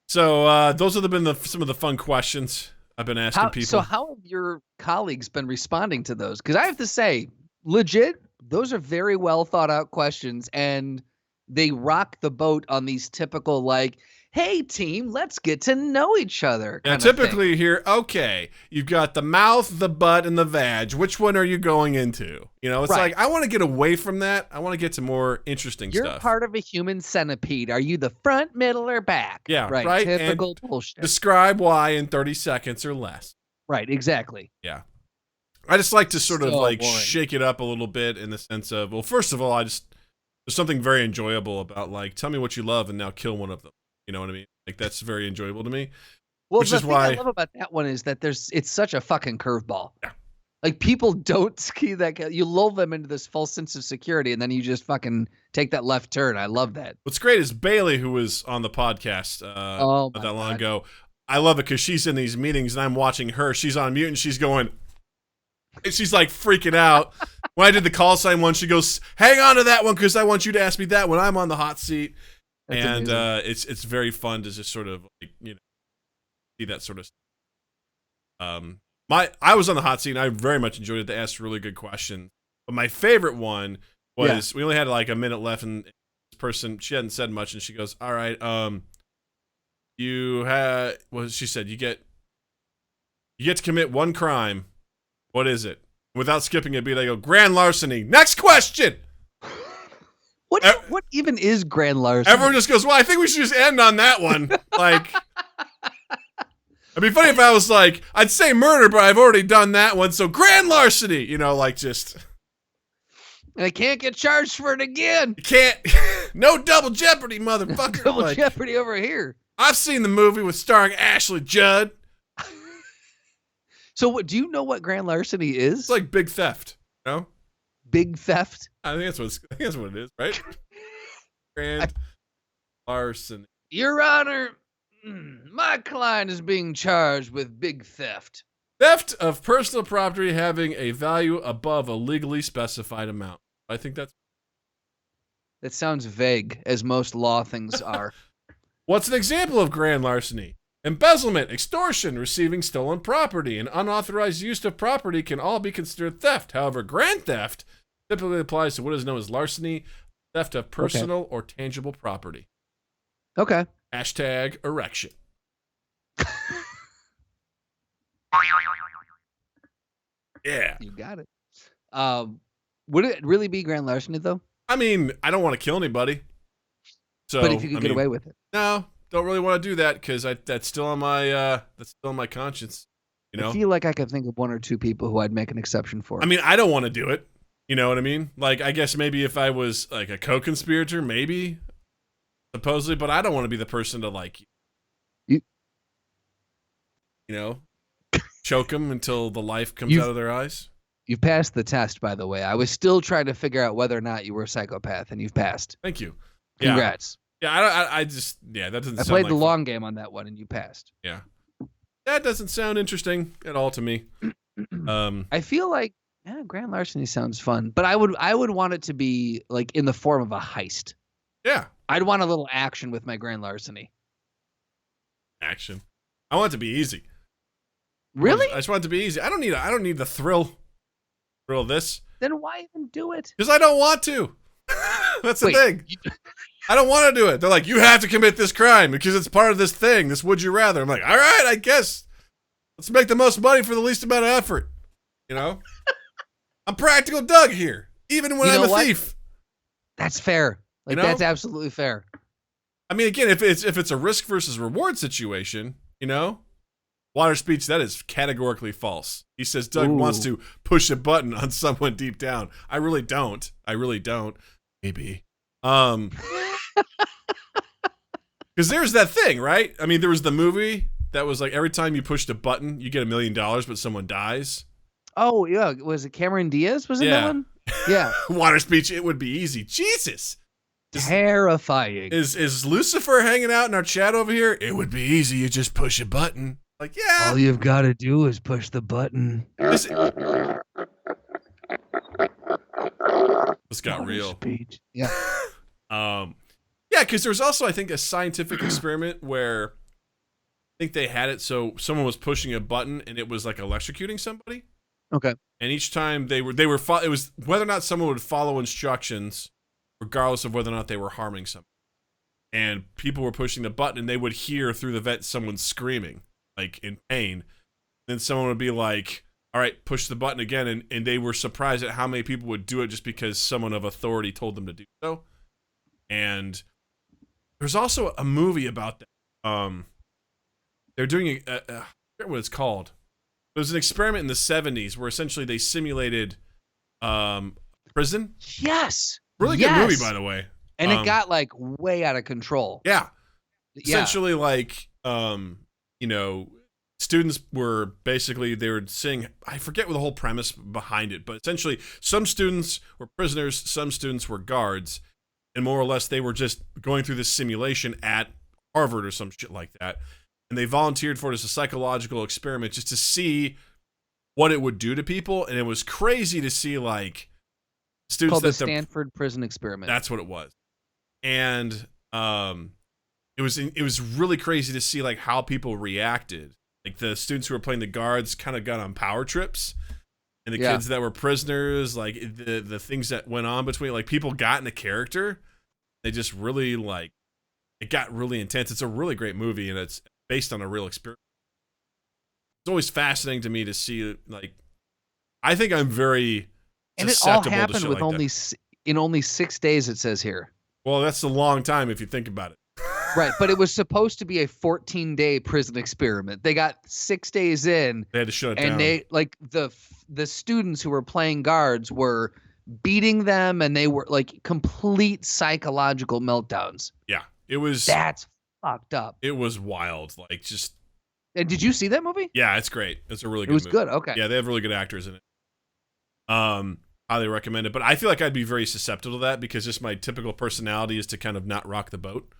So those have been some of the fun questions I've been asking people. So how have your colleagues been responding to those? Because I have to say, legit, those are very well thought out questions, and they rock the boat on these typical like, hey team, let's get to know each other. Yeah, typically here, okay, you've got the mouth, the butt, and the vag. Which one are you going into? It's like, I want to get away from that. I want to get to more interesting stuff. You're part of a human centipede. Are you the front, middle, or back? Yeah, right. Typical bullshit. Describe why in 30 seconds or less. Right, exactly. Yeah. I just like to sort of like boring. shake it up a little bit in the sense of, well, first of all, there's something very enjoyable about like, tell me what you love and now kill one of them. You know what I mean? Like, that's very enjoyable to me. Well, the thing I love about that one is that it's such a fucking curveball. Yeah. Like, people don't ski that. You lull them into this false sense of security, and then you just fucking take that left turn. I love that. What's great is Bailey, who was on the podcast not that long ago. I love it because she's in these meetings, and I'm watching her. She's on mute, and she's going... She's like freaking out. When I did the call sign one, she goes, hang on to that one because I want you to ask me that when I'm on the hot seat. That's and it's very fun to just sort of like, see that sort of stuff. I was on the hot seat and I very much enjoyed it. They asked really good questions. But my favorite one was we only had like a minute left, and this person, she hadn't said much, and she goes, "All right, she said you get to commit one crime. What is it?" Without skipping a beat, I go, "Grand larceny." Next question. What even is grand larceny? Everyone just goes, "Well, I think we should just end on that one." Like, it'd be funny if I was like, I'd say murder, but I've already done that one, so grand larceny. You know, like just. And I can't get charged for it again. You can't. No double jeopardy, motherfucker. Double jeopardy over here. I've seen the movie with starring Ashley Judd. So, do you know what grand larceny is? It's like big theft. You know? Big theft. I think that's what it is, right? Grand larceny. Your Honor, my client is being charged with big theft. Theft of personal property having a value above a legally specified amount. I think that sounds vague, as most law things are. What's an example of grand larceny? Embezzlement, extortion, receiving stolen property, and unauthorized use of property can all be considered theft. However, grand theft typically applies to what is known as larceny, theft of personal or tangible property. Okay. Hashtag erection. Yeah. You got it. Would it really be grand larceny, though? I mean, I don't want to kill anybody. So, but if you could get away with it. No, don't really want to do that because that's still on my conscience. You know? I feel like I could think of one or two people who I'd make an exception for. I mean, I don't want to do it. You know what I mean? Like, I guess maybe if I was like a co-conspirator, maybe, supposedly, but I don't want to be the person to like, you know, choke them until the life comes out of their eyes. You've passed the test, by the way. I was still trying to figure out whether or not you were a psychopath, and you've passed. Thank you. Congrats. Yeah, I just, that doesn't I sound played like the long game on that one, and you passed. Yeah. That doesn't sound interesting at all to me. I feel like, grand larceny sounds fun, but I would want it to be like in the form of a heist. Yeah. I'd want a little action with my grand larceny. Action. I want it to be easy. Really? I just want it to be easy. I don't need the thrill of this. Then why even do it? Because I don't want to. That's the thing. I don't want to do it. They're like, you have to commit this crime because it's part of this thing, this would you rather. I'm like, all right, I guess. Let's make the most money for the least amount of effort. You know? I'm practical Doug here, even when I'm a thief. That's fair. Like, that's absolutely fair. I mean, again, if it's a risk versus reward situation, you know, Water speech, that is categorically false. He says Doug wants to push a button on someone deep down. I really don't. Maybe. Because there's that thing, right? I mean, there was the movie that was like every time you pushed a button, you get $1 million, but someone dies. Oh, yeah. Was it Cameron Diaz? Was it that one? Yeah. Water speech, it would be easy. Jesus. Terrifying. Is Lucifer hanging out in our chat over here? It would be easy. You just push a button. Like, yeah. All you've got to do is push the button. This got real. Speech. Yeah. Yeah, because there's also, I think, a scientific experiment where I think they had it so someone was pushing a button and it was like electrocuting somebody. Okay. And each time it was whether or not someone would follow instructions, regardless of whether or not they were harming someone. And people were pushing the button and they would hear through the vent someone screaming, like in pain. Then someone would be like, all right, push the button again. And they were surprised at how many people would do it just because someone of authority told them to do so. And there's also a movie about that. They're doing I forget what it's called. It was an experiment in the 70s where essentially they simulated prison. Yes. Really good movie, by the way. And it got like way out of control. Yeah. Essentially, like, students were basically, they were saying, I forget what the whole premise behind it, but essentially some students were prisoners, some students were guards, and more or less they were just going through this simulation at Harvard or some shit like that. And they volunteered for it as a psychological experiment just to see what it would do to people. And it was crazy to see, like, students called the Stanford Prison Experiment. That's what it was. And it was really crazy to see, like, how people reacted. Like, the students who were playing the guards kind of got on power trips. and the kids that were prisoners, like the things that went on between, like people got into character. They just really like, it got really intense. It's a really great movie, and it's based on a real experience. It's always fascinating to me to see, like, I think I'm very and it all susceptible to happened shit with like in only 6 days. It says here. Well, that's a long time if you think about it. Right, but it was supposed to be a 14-day prison experiment. They got 6 days in. They had to shut it down. And they like the students who were playing guards were beating them, and they were like complete psychological meltdowns. Yeah, it was. That's fucked up. It was wild. Like just. And did you see that movie? Yeah, it's great. It's a really good movie. It was movie. good. Okay. Yeah, they have really good actors in it. Highly recommend it. But I feel like I'd be very susceptible to that because just my typical personality is to kind of not rock the boat.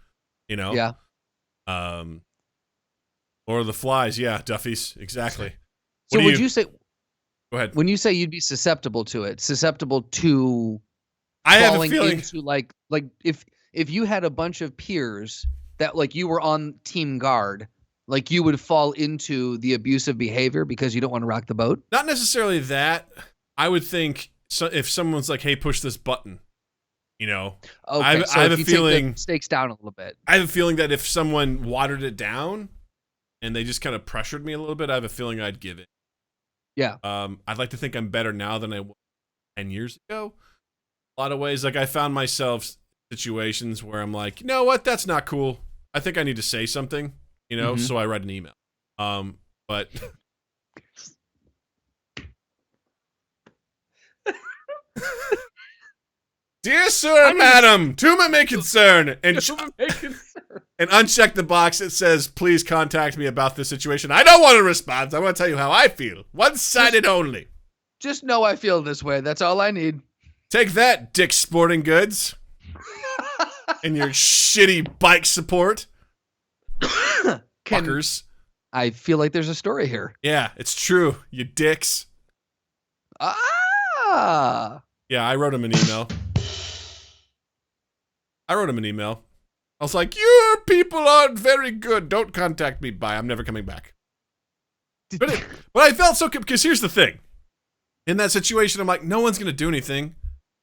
You know? Yeah. Or the Flies. Yeah, Duffy's. Exactly. So would you say? Go ahead. When you say you'd be susceptible to it, susceptible to I have a falling feeling into like if you had a bunch of peers that like you were on team guard, like you would fall into the abusive behavior because you don't want to rock the boat? Not necessarily that. I would think if someone's like, "Hey, push this button," you know. Okay, I have a feeling take the stakes down a little bit. I have a feeling that if someone watered it down and they just kind of pressured me a little bit, I have a feeling I'd give it. Yeah. I'd like to think I'm better now than I was 10 years ago. A lot of ways, like I found myself situations where I'm like, you know what, that's not cool. I think I need to say something, you know, so I write an email. But dear sir, madam, to whom it may concern, and uncheck the box that says, please contact me about this situation. I don't want a response. I want to tell you how I feel. One-sided only. Just know I feel this way. That's all I need. Take that, Dick's Sporting Goods. And your shitty bike support. Fuckers. I feel like there's a story here. Yeah, it's true, you dicks. Ah. Yeah, I wrote him an email. I was like, your people aren't very good. Don't contact me. Bye. I'm never coming back. But I felt so good because here's the thing. In that situation, I'm like, no one's going to do anything.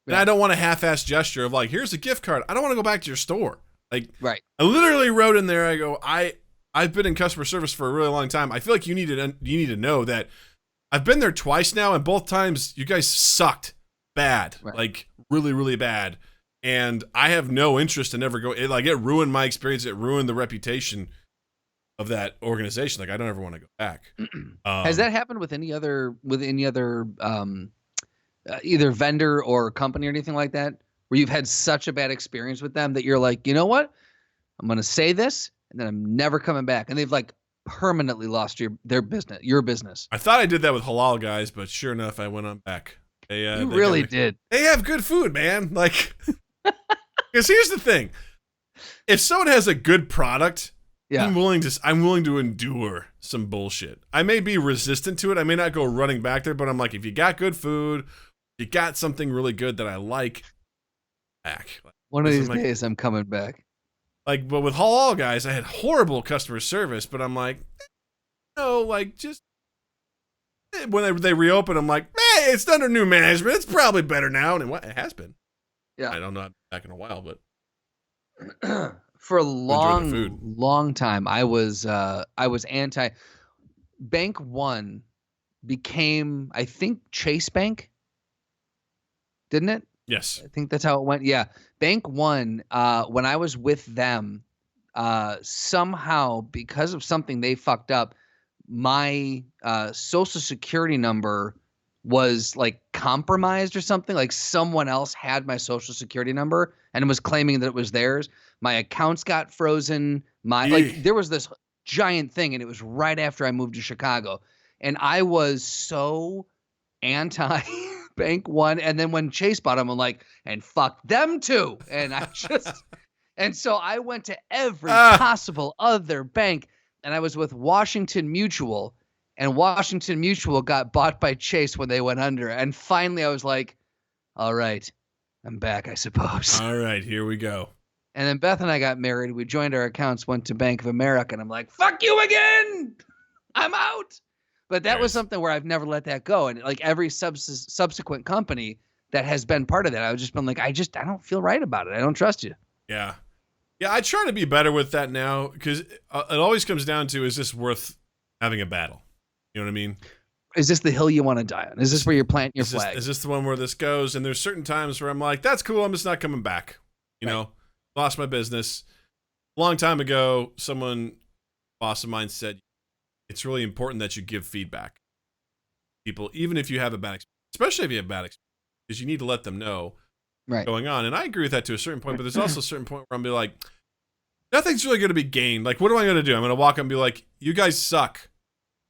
And I don't want a half-assed gesture of like, here's a gift card. I don't want to go back to your store. Like, right. I literally wrote in there, I go, I've been in customer service for a really long time. I feel like you need to know that I've been there twice now, and both times you guys sucked bad. Right. Like, really, really bad. And I have no interest in ever going. It ruined my experience. It ruined the reputation of that organization. Like, I don't ever want to go back. Has that happened with any other either vendor or company or anything like that, where you've had such a bad experience with them that you're like, you know what, I'm going to say this and then I'm never coming back, and they've like permanently lost your business. I thought I did that with Halal Guys, but sure enough, I went on back. They really did. They have good food, man. Like, because here's the thing: if someone has a good product, I'm willing to endure some bullshit. I may be resistant to it. I may not go running back there, but I'm like, if you got good food, you got something really good that I like, back. One of these days, I'm coming back. Like, but with Halal Guys, I had horrible customer service, but I'm like, no, like, just when they reopen, I'm like, hey, it's under new management. It's probably better now, and it has been. Yeah, I don't know, back in a while, but for a long time, I was anti. Bank One became, I think, Chase Bank, didn't it? Yes. I think that's how it went. Yeah. Bank One, when I was with them, somehow, because of something they fucked up, my social security number was like compromised or something. Like someone else had my social security number and was claiming that it was theirs. My accounts got frozen. There was this giant thing, and it was right after I moved to Chicago. And I was so anti Bank One. And then when Chase bought them, I'm like, and fuck them too. And and so I went to every possible other bank, and I was with Washington Mutual, and Washington Mutual got bought by Chase when they went under. And finally I was like, all right, I'm back, I suppose. All right, here we go. And then Beth and I got married. We joined our accounts, went to Bank of America, and I'm like, fuck you again. I'm out. But that was something where I've never let that go. And like every subsequent company that has been part of that, I've just been like, I don't feel right about it. I don't trust you. Yeah. Yeah, I try to be better with that now because it always comes down to, is this worth having a battle? You know what I mean? Is this the hill you want to die on? Is this where you're planting your flag? Is this the one where this goes? And there's certain times where I'm like, that's cool. I'm just not coming back. You know, lost my business. A long time ago, boss of mine said, it's really important that you give feedback. People, even if you have a bad experience, especially if you have bad experience, because you need to let them know what's going on. And I agree with that to a certain point, but there's also a certain point where I'm be like, nothing's really going to be gained. Like, what am I going to do? I'm going to walk up and be like, you guys suck.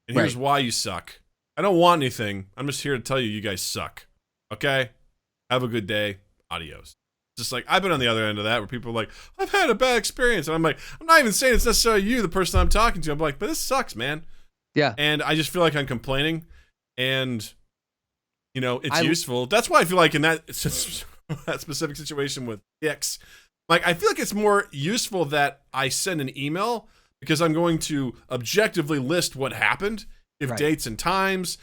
And here's why you suck. I don't want anything. I'm just here to tell you guys suck. Okay? Have a good day. Adios. Just like, I've been on the other end of that where people are like, I've had a bad experience. And I'm like, I'm not even saying it's necessarily you, the person I'm talking to. I'm like, but this sucks, man. Yeah. And I just feel like I'm complaining. And, you know, it's useful. That's why I feel like in that specific situation with dicks, like, I feel like it's more useful that I send an email because I'm going to objectively list what happened, give dates and times,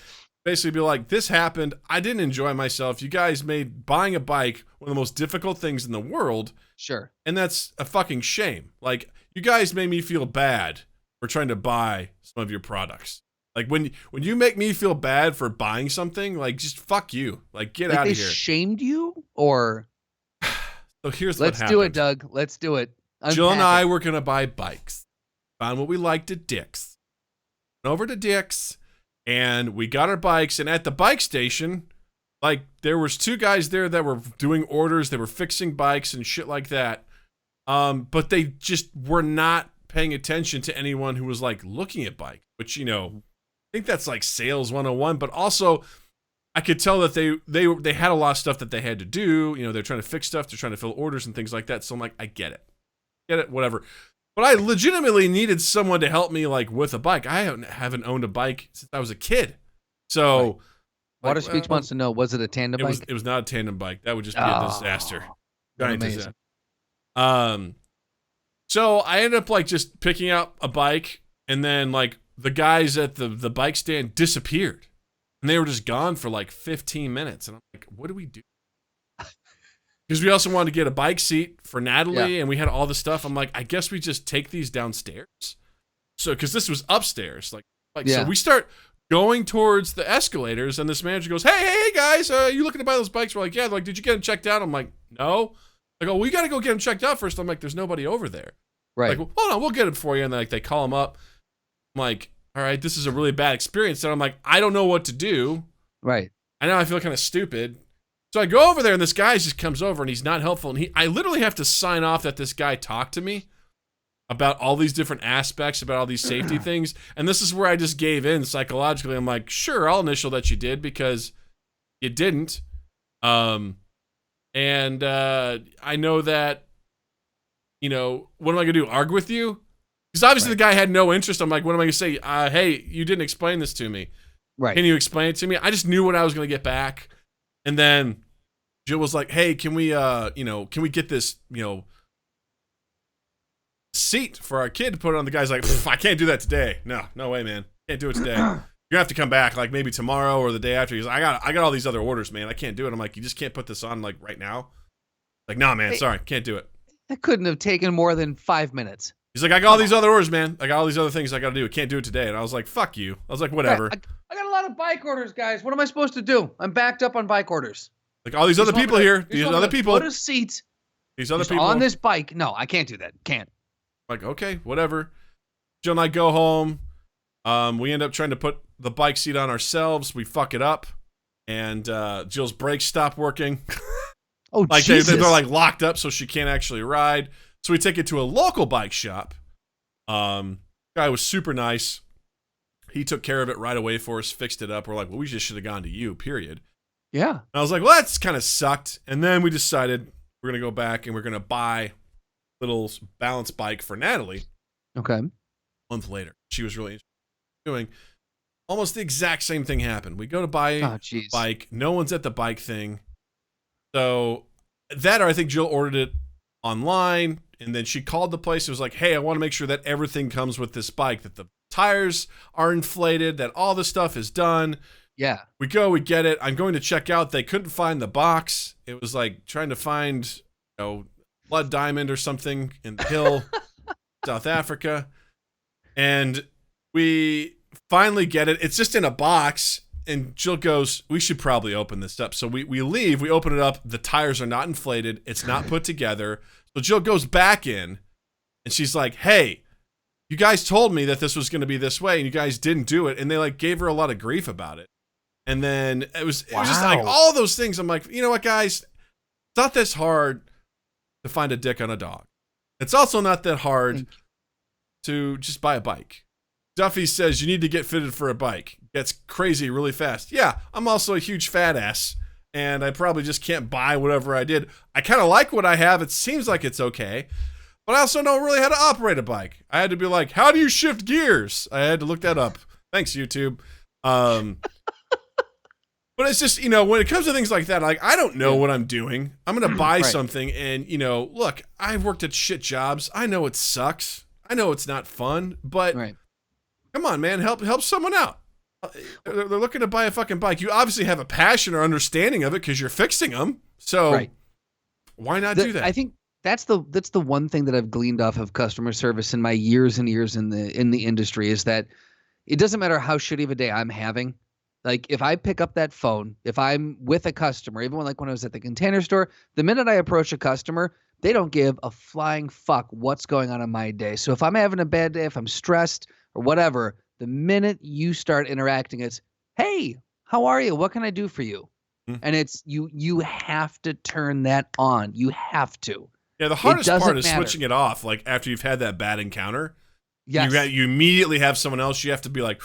basically be like, this happened. I didn't enjoy myself. You guys made buying a bike one of the most difficult things in the world. Sure. And that's a fucking shame. Like, you guys made me feel bad for trying to buy some of your products. Like, when you make me feel bad for buying something, like, just fuck you. Like, get out of here. They shamed you? Or... So here's what happened. Let's do it, Doug. Let's do it. Jill and I were going to buy bikes. Found what we liked at Dick's. Went over to Dick's, and we got our bikes. And at the bike station, like, there was 2 guys there that were doing orders. They were fixing bikes and shit like that. But they just were not paying attention to anyone who was, like, looking at bikes. Which, you know, I think that's, like, sales 101. But also, I could tell that they had a lot of stuff that they had to do. You know, they're trying to fix stuff. They're trying to fill orders and things like that. So I'm like, I get it, whatever. But I legitimately needed someone to help me, like, with a bike. I haven't owned a bike since I was a kid. So, Water Speech wants to know, was it a tandem bike? It was not a tandem bike. That would just be a disaster. Giant disaster. So I ended up, like, just picking up a bike, and then, like, the guys at the bike stand disappeared. And they were just gone for like 15 minutes. And I'm like, what do we do? Because we also wanted to get a bike seat for Natalie, and we had all the stuff. I'm like, I guess we just take these downstairs. So, because this was upstairs. So we start going towards the escalators, and this manager goes, hey, guys, you looking to buy those bikes? We're like, yeah. They're like, did you get them checked out? I'm like, no. They go, well, we got to go get them checked out first. I'm like, there's nobody over there. Right. Like, well, hold on, we'll get them for you. And like, they call them up. I'm like, all right, this is a really bad experience. And I'm like, I don't know what to do. Right. I know I feel kind of stupid. So I go over there, and this guy just comes over, and he's not helpful. And I literally have to sign off that this guy talked to me about all these different aspects, about all these safety things. And this is where I just gave in psychologically. I'm like, sure, I'll initial that you did because you didn't. And I know that, you know, what am I going to do? Argue with you? Because obviously the guy had no interest. I'm like, what am I going to say? Hey, you didn't explain this to me. Right. Can you explain it to me? I just knew what I was going to get back. And then Jill was like, hey, can we get this, seat for our kid to put on? The guy's like, I can't do that today. No way, man. Can't do it today. You're gonna have to come back like maybe tomorrow or the day after. He's like, I got all these other orders, man. I can't do it. I'm like, you just can't put this on like right now? Like, nah, man, sorry, can't do it. That couldn't have taken more than 5 minutes. He's like, I got all these other orders, man. I got all these other things I gotta do. I can't do it today. And I was like, fuck you. I was like, whatever. I got a lot of bike orders, guys. What am I supposed to do? I'm backed up on bike orders. Like all these other people here. These other people. Put a seat. These other people on this bike. No, I can't do that. Can't. Like, okay, whatever. Jill and I go home. We end up trying to put the bike seat on ourselves. We fuck it up. And Jill's brakes stop working. Oh, like Jesus. They're like locked up so she can't actually ride. So we take it to a local bike shop. Guy was super nice. He took care of it right away for us, fixed it up. We're like, well, we just should have gone to you, period. Yeah. And I was like, well, that's kind of sucked. And then we decided we're going to go back and we're going to buy a little balance bike for Natalie. Okay. A month later. She was really doing almost the exact same thing happened. We go to buy a bike. No one's at the bike thing. So that, or I think Jill ordered it online. And then she called the place. It was like, hey, I want to make sure that everything comes with this bike, that the tires are inflated, that all the stuff is done. Yeah. We get it. I'm going to check out. They couldn't find the box. It was like trying to find, blood diamond or something in the hill, South Africa. And we finally get it. It's just in a box. And Jill goes, we should probably open this up. So we leave. We open it up. The tires are not inflated. It's not put together. So Jill goes back in. And she's like, hey, you guys told me that this was going to be this way. And you guys didn't do it. And they gave her a lot of grief about it. And then it was just all those things. I'm like, you know what, guys? It's not this hard to find a dick on a dog. It's also not that hard to just buy a bike. Duffy says you need to get fitted for a bike. Gets crazy really fast. Yeah, I'm also a huge fat ass, and I probably just can't buy whatever I did. I kind of like what I have. It seems like it's okay, but I also don't really how to operate a bike. I had to be like, how do you shift gears? I had to look that up. Thanks, YouTube. But it's just, when it comes to things like that, I don't know what I'm doing. I'm going to buy something, and, look, I've worked at shit jobs. I know it sucks. I know it's not fun, but... Come on, man, help someone out. They're looking to buy a fucking bike. You obviously have a passion or understanding of it because you're fixing them. So why not do that? I think that's the one thing that I've gleaned off of customer service in my years and years in the industry is that it doesn't matter how shitty of a day I'm having. Like if I pick up that phone, if I'm with a customer, even when I was at the Container Store, the minute I approach a customer, they don't give a flying fuck what's going on in my day. So if I'm having a bad day, if I'm stressed or whatever, the minute you start interacting, it's, hey, how are you? What can I do for you? And it's you have to turn that on. You have to. Yeah, the hardest part is switching it off. Like after you've had that bad encounter, you immediately have someone else. You have to be like,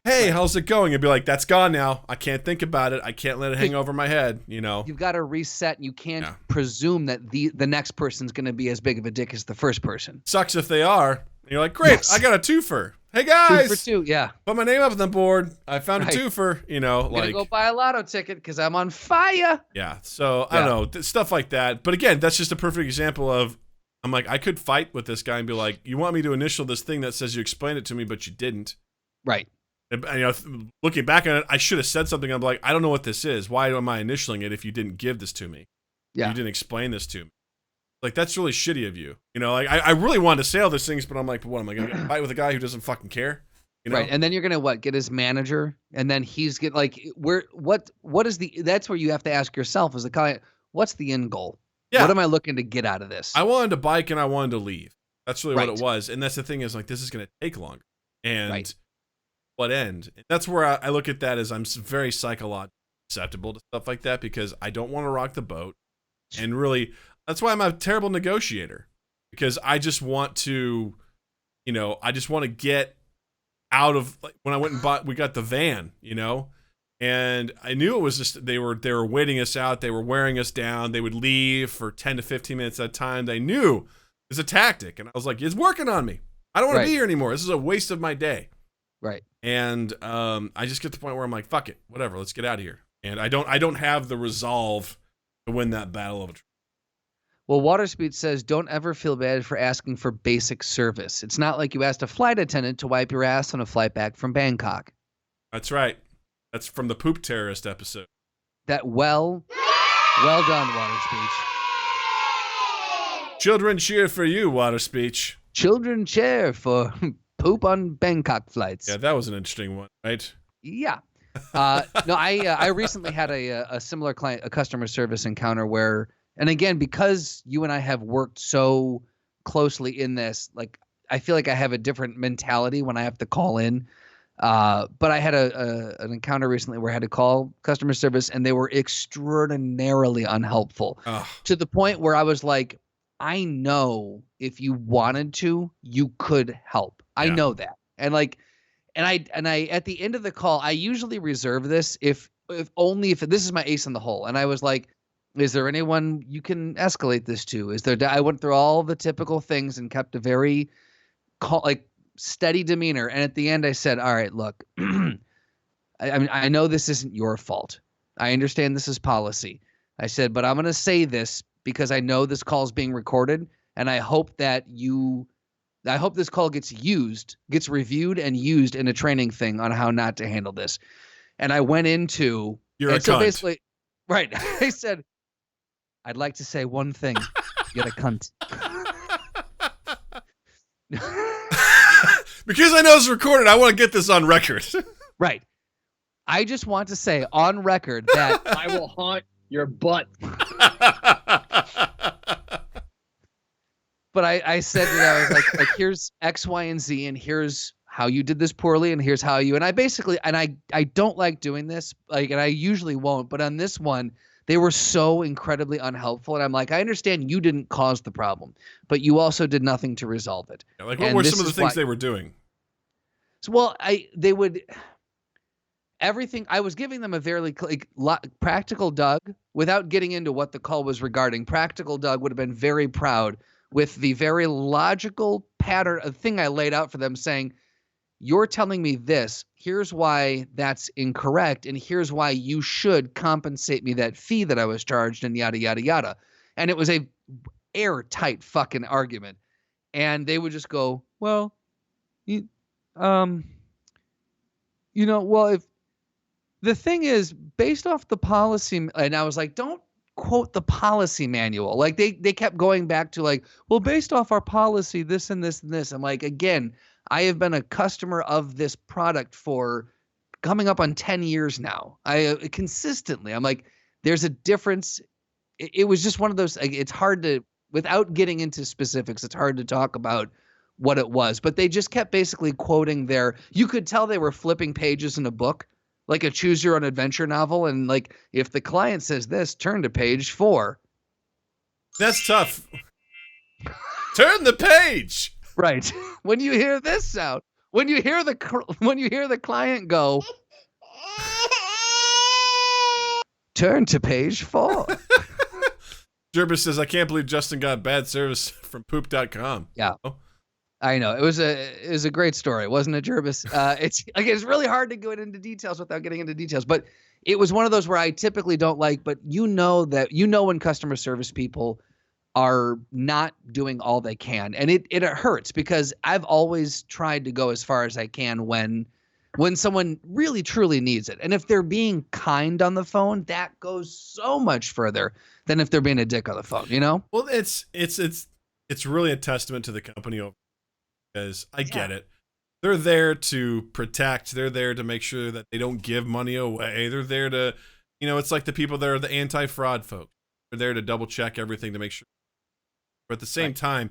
hey, how's it going? And be like, that's gone now. I can't think about it. I can't let it hang over my head. You've got to reset. And you can't presume that the next person's going to be as big of a dick as the first person. Sucks if they are. And you're like, great, I got a twofer. Hey guys, 2 for 2, yeah. Put my name up on the board. I found a twofer. I'm gonna go buy a lotto ticket because I'm on fire. Yeah. So I don't know, stuff like that. But again, that's just a perfect example of I'm like, I could fight with this guy and be like, you want me to initial this thing that says you explained it to me, but you didn't. Right. And, looking back on it, I should have said something. I'm like, I don't know what this is. Why am I initialing it if you didn't give this to me? Yeah. You didn't explain this to me. Like, that's really shitty of you. I really wanted to say all those things, but I'm like, what, am I going to fight with a guy who doesn't fucking care? Right. And then you're going to, get his manager? And then he's what is that's where you have to ask yourself as a client, what's the end goal? Yeah. What am I looking to get out of this? I wanted to bike and I wanted to leave. That's really what it was. And that's the thing is, this is going to take longer. And what end? And that's where I look at that as I'm very psychologically susceptible to stuff like that because I don't want to rock the boat. And really... That's why I'm a terrible negotiator because I just want to, get out of when I went and we got the van, and I knew it was just, they were waiting us out. They were wearing us down. They would leave for 10 to 15 minutes at a time. They knew it was a tactic. And I was like, it's working on me. I don't want to be here anymore. This is a waste of my day. Right. And I just get to the point where I'm like, fuck it, whatever, let's get out of here. And I don't have the resolve to win that battle of a Well, Waterspeed says, don't ever feel bad for asking for basic service. It's not like you asked a flight attendant to wipe your ass on a flight back from Bangkok. That's right. That's from the Poop Terrorist episode. Well done, Waterspeed. Children cheer for you, Waterspeed. Children cheer for poop on Bangkok flights. Yeah, that was an interesting one, right? Yeah. No, I recently had a similar customer service encounter where... And again, because you and I have worked so closely in this, I feel like I have a different mentality when I have to call in. But I had an encounter recently where I had to call customer service, and they were extraordinarily unhelpful to the point where I was like, I know if you wanted to, you could help. I know that. And I at the end of the call, I usually reserve this if this is my ace in the hole. And I was like, is there anyone you can escalate this to? I went through all the typical things and kept a very steady demeanor. And at the end I said, all right, look, I know this isn't your fault. I understand this is policy. I said, but I'm going to say this because I know this call is being recorded. And I hope that you I hope this call gets reviewed and used in a training thing on how not to handle this. And I went into You're a and so cunt. basically, right. I said, I'd like to say one thing. You're a cunt. Because I know it's recorded, I want to get this on record. Right. I just want to say on record that I will haunt your butt. But I said that I was like here's X, Y, and Z, and here's how you did this poorly, and here's how you, and I basically, and I don't like doing this, like, and I usually won't, but on this one, they were so incredibly unhelpful, and I'm like, I understand you didn't cause the problem, but you also did nothing to resolve it. Yeah, like, what were some of the things they were doing? So, well, they would, everything, I was giving them a very, Practical Doug, without getting into what the call was regarding, Practical Doug would have been very proud with the very logical pattern, a thing I laid out for them saying, you're telling me this, here's why that's incorrect, and here's why you should compensate me that fee that I was charged, and yada, yada, yada. And it was a airtight fucking argument. And they would just go, well, well, if the thing is, based off the policy, and I was like, don't quote the policy manual. Like they kept going back to like, well, based off our policy, this and this and this. I'm like, again, I have been a customer of this product for coming up on 10 years now. I consistently, I'm like, there's a difference. It was just one of those, like, it's hard to, without getting into specifics, it's hard to talk about what it was, but they just kept basically quoting you could tell they were flipping pages in a book, like a choose your own adventure novel. And like, if the client says this, turn to page 4. That's tough. Turn the page. Right. When you hear this sound, when you hear the client go, turn to page 4. Jervis says, I can't believe Justin got bad service from poop.com. Yeah. Oh. I know. It was a great story, wasn't it, Jervis? It's really hard to go into details without getting into details, but it was one of those where I typically don't like, but when customer service people are not doing all they can, and it hurts because I've always tried to go as far as I can when someone really truly needs it. And if they're being kind on the phone, that goes so much further than if they're being a dick on the phone, you know? Well, it's really a testament to the company over, because I get it. They're there to protect. They're there to make sure that they don't give money away. They're there to, it's like the people that are the anti-fraud folks. They're there to double check everything to make sure. But at the same time,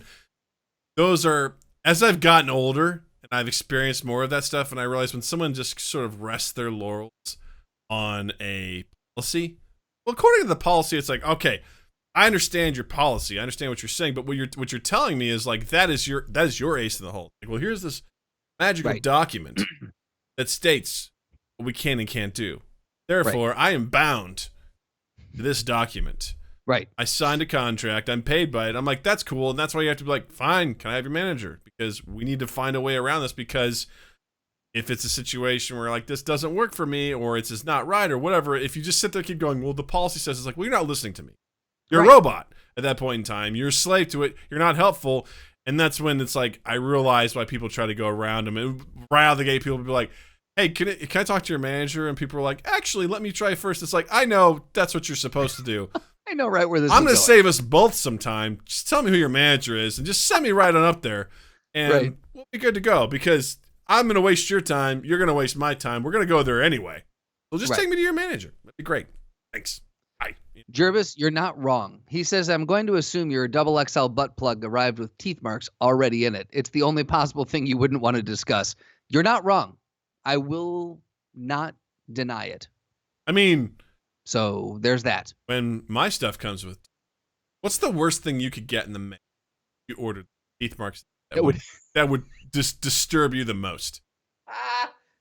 those are, as I've gotten older and I've experienced more of that stuff, and I realize when someone just sort of rests their laurels on a policy, well, according to the policy, it's like, okay, I understand your policy. I understand what you're saying, but what you're telling me is like that is your ace in the hole. Like, well, here's this magical document that states what we can and can't do. Therefore, I am bound to this document. Right. I signed a contract. I'm paid by it. I'm like, that's cool, and that's why you have to be like, fine, can I have your manager? Because we need to find a way around this. Because if it's a situation where like this doesn't work for me, or it's just not right, or whatever, if you just sit there and keep going, well, the policy says, it's like, well, you're not listening to me. You're a robot at that point in time. You're a slave to it. You're not helpful. And that's when it's like, I realize why people try to go around them. And right out of the gate, people will be like, hey, can I talk to your manager? And people are like, actually, let me try first. It's like, I know that's what you're supposed to do. I know right where this I'm is going going. to save us both some time. Just tell me who your manager is and just send me right on up there. And we'll be good to go, because I'm going to waste your time. You're going to waste my time. We're going to go there anyway. So just take me to your manager. That'd be great. Thanks. Bye. Jervis, you're not wrong. He says, I'm going to assume your double XL butt plug arrived with teeth marks already in it. It's the only possible thing you wouldn't want to discuss. You're not wrong. I will not deny it. I mean, so there's that. When my stuff comes with, what's the worst thing you could get in the mail? You ordered teeth marks that would just disturb you the most.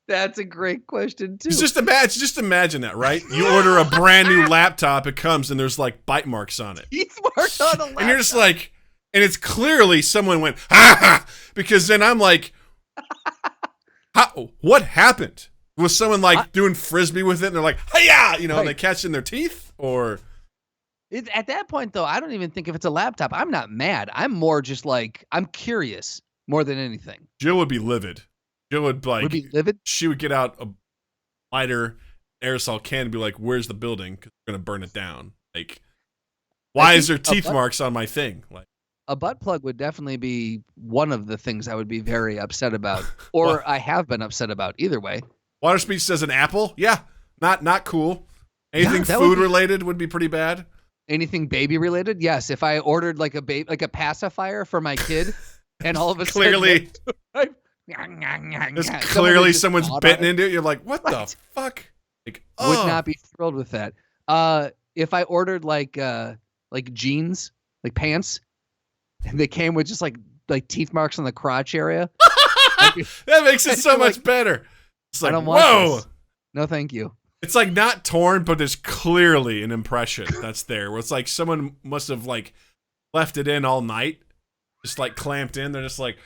That's a great question too. Just imagine that, right? You order a brand new laptop, it comes and there's like bite marks on it. Teeth marks on a laptop. And you're just like, and it's clearly someone went, ha ha, because then I'm like, what happened? Was someone like doing frisbee with it and they're like, hi-ya, and they catch in their teeth? Or at that point though, I don't even think if it's a laptop, I'm not mad. I'm more just like, I'm curious. more than anything. Jill would be livid. Jill would be livid? She would get out a lighter aerosol can and be like, "Where's the building? Because we're gonna burn it down." Like, why is there teeth marks on my thing? Like, a butt plug would definitely be one of the things I would be very upset about, or I have been upset about. Either way. Water speech says an apple. Yeah, not cool. Anything food related would be pretty bad. Anything baby related? Yes. If I ordered like a pacifier for my kid, and all of a sudden, clearly someone's bitten into it. You're like, what the fuck? Like, would not be thrilled with that. If I ordered like jeans, like pants, and they came with just like teeth marks on the crotch area, that makes it so much better. It's like, I don't want whoa. This. No, thank you. It's like not torn, but there's clearly an impression that's there. Where it's like someone must have like left it in all night, just like clamped in. They're just like,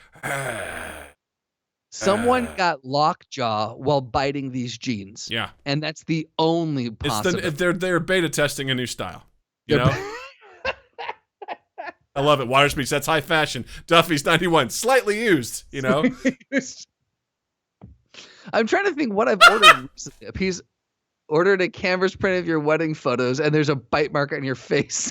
someone got lockjaw while biting these jeans. Yeah, and that's the only possibility. They're beta testing a new style. You know. I love it. Water speech. That's high fashion. Duffy's 91, slightly used. You know. I'm trying to think what I've ordered recently. He's ordered a canvas print of your wedding photos, and there's a bite mark on your face.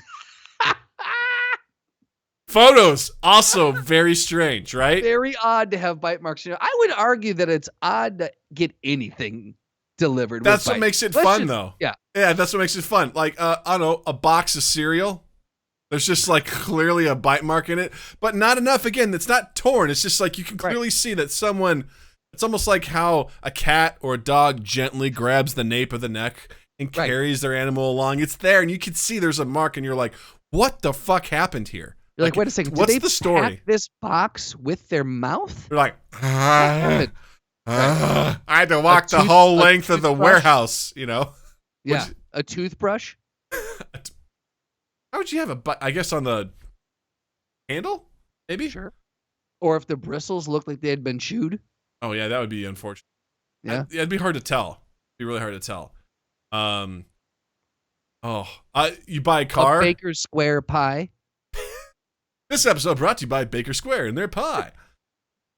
Photos also very strange, right? Very odd to have bite marks. You know, I would argue that it's odd to get anything delivered. That's what makes it fun, though. Yeah, that's what makes it fun. Like, I don't know, a box of cereal. There's just like clearly a bite mark in it, but not enough. Again, it's not torn. It's just like you can clearly see that someone. It's almost like how a cat or a dog gently grabs the nape of the neck and carries their animal along. It's there, and you can see there's a mark, and you're like, "What the fuck happened here?" You're like, wait a second. What's the story? Pack this box with their mouth? You're like, I had to walk the whole length of the warehouse. You know? Yeah, a toothbrush. How would you have I guess on the handle, maybe? Sure. Or if the bristles looked like they had been chewed. Oh, yeah, that would be unfortunate. Yeah. It'd be hard to tell. It'd be really hard to tell. You buy a car. A Baker's Square pie. This episode brought to you by Baker Square and their pie.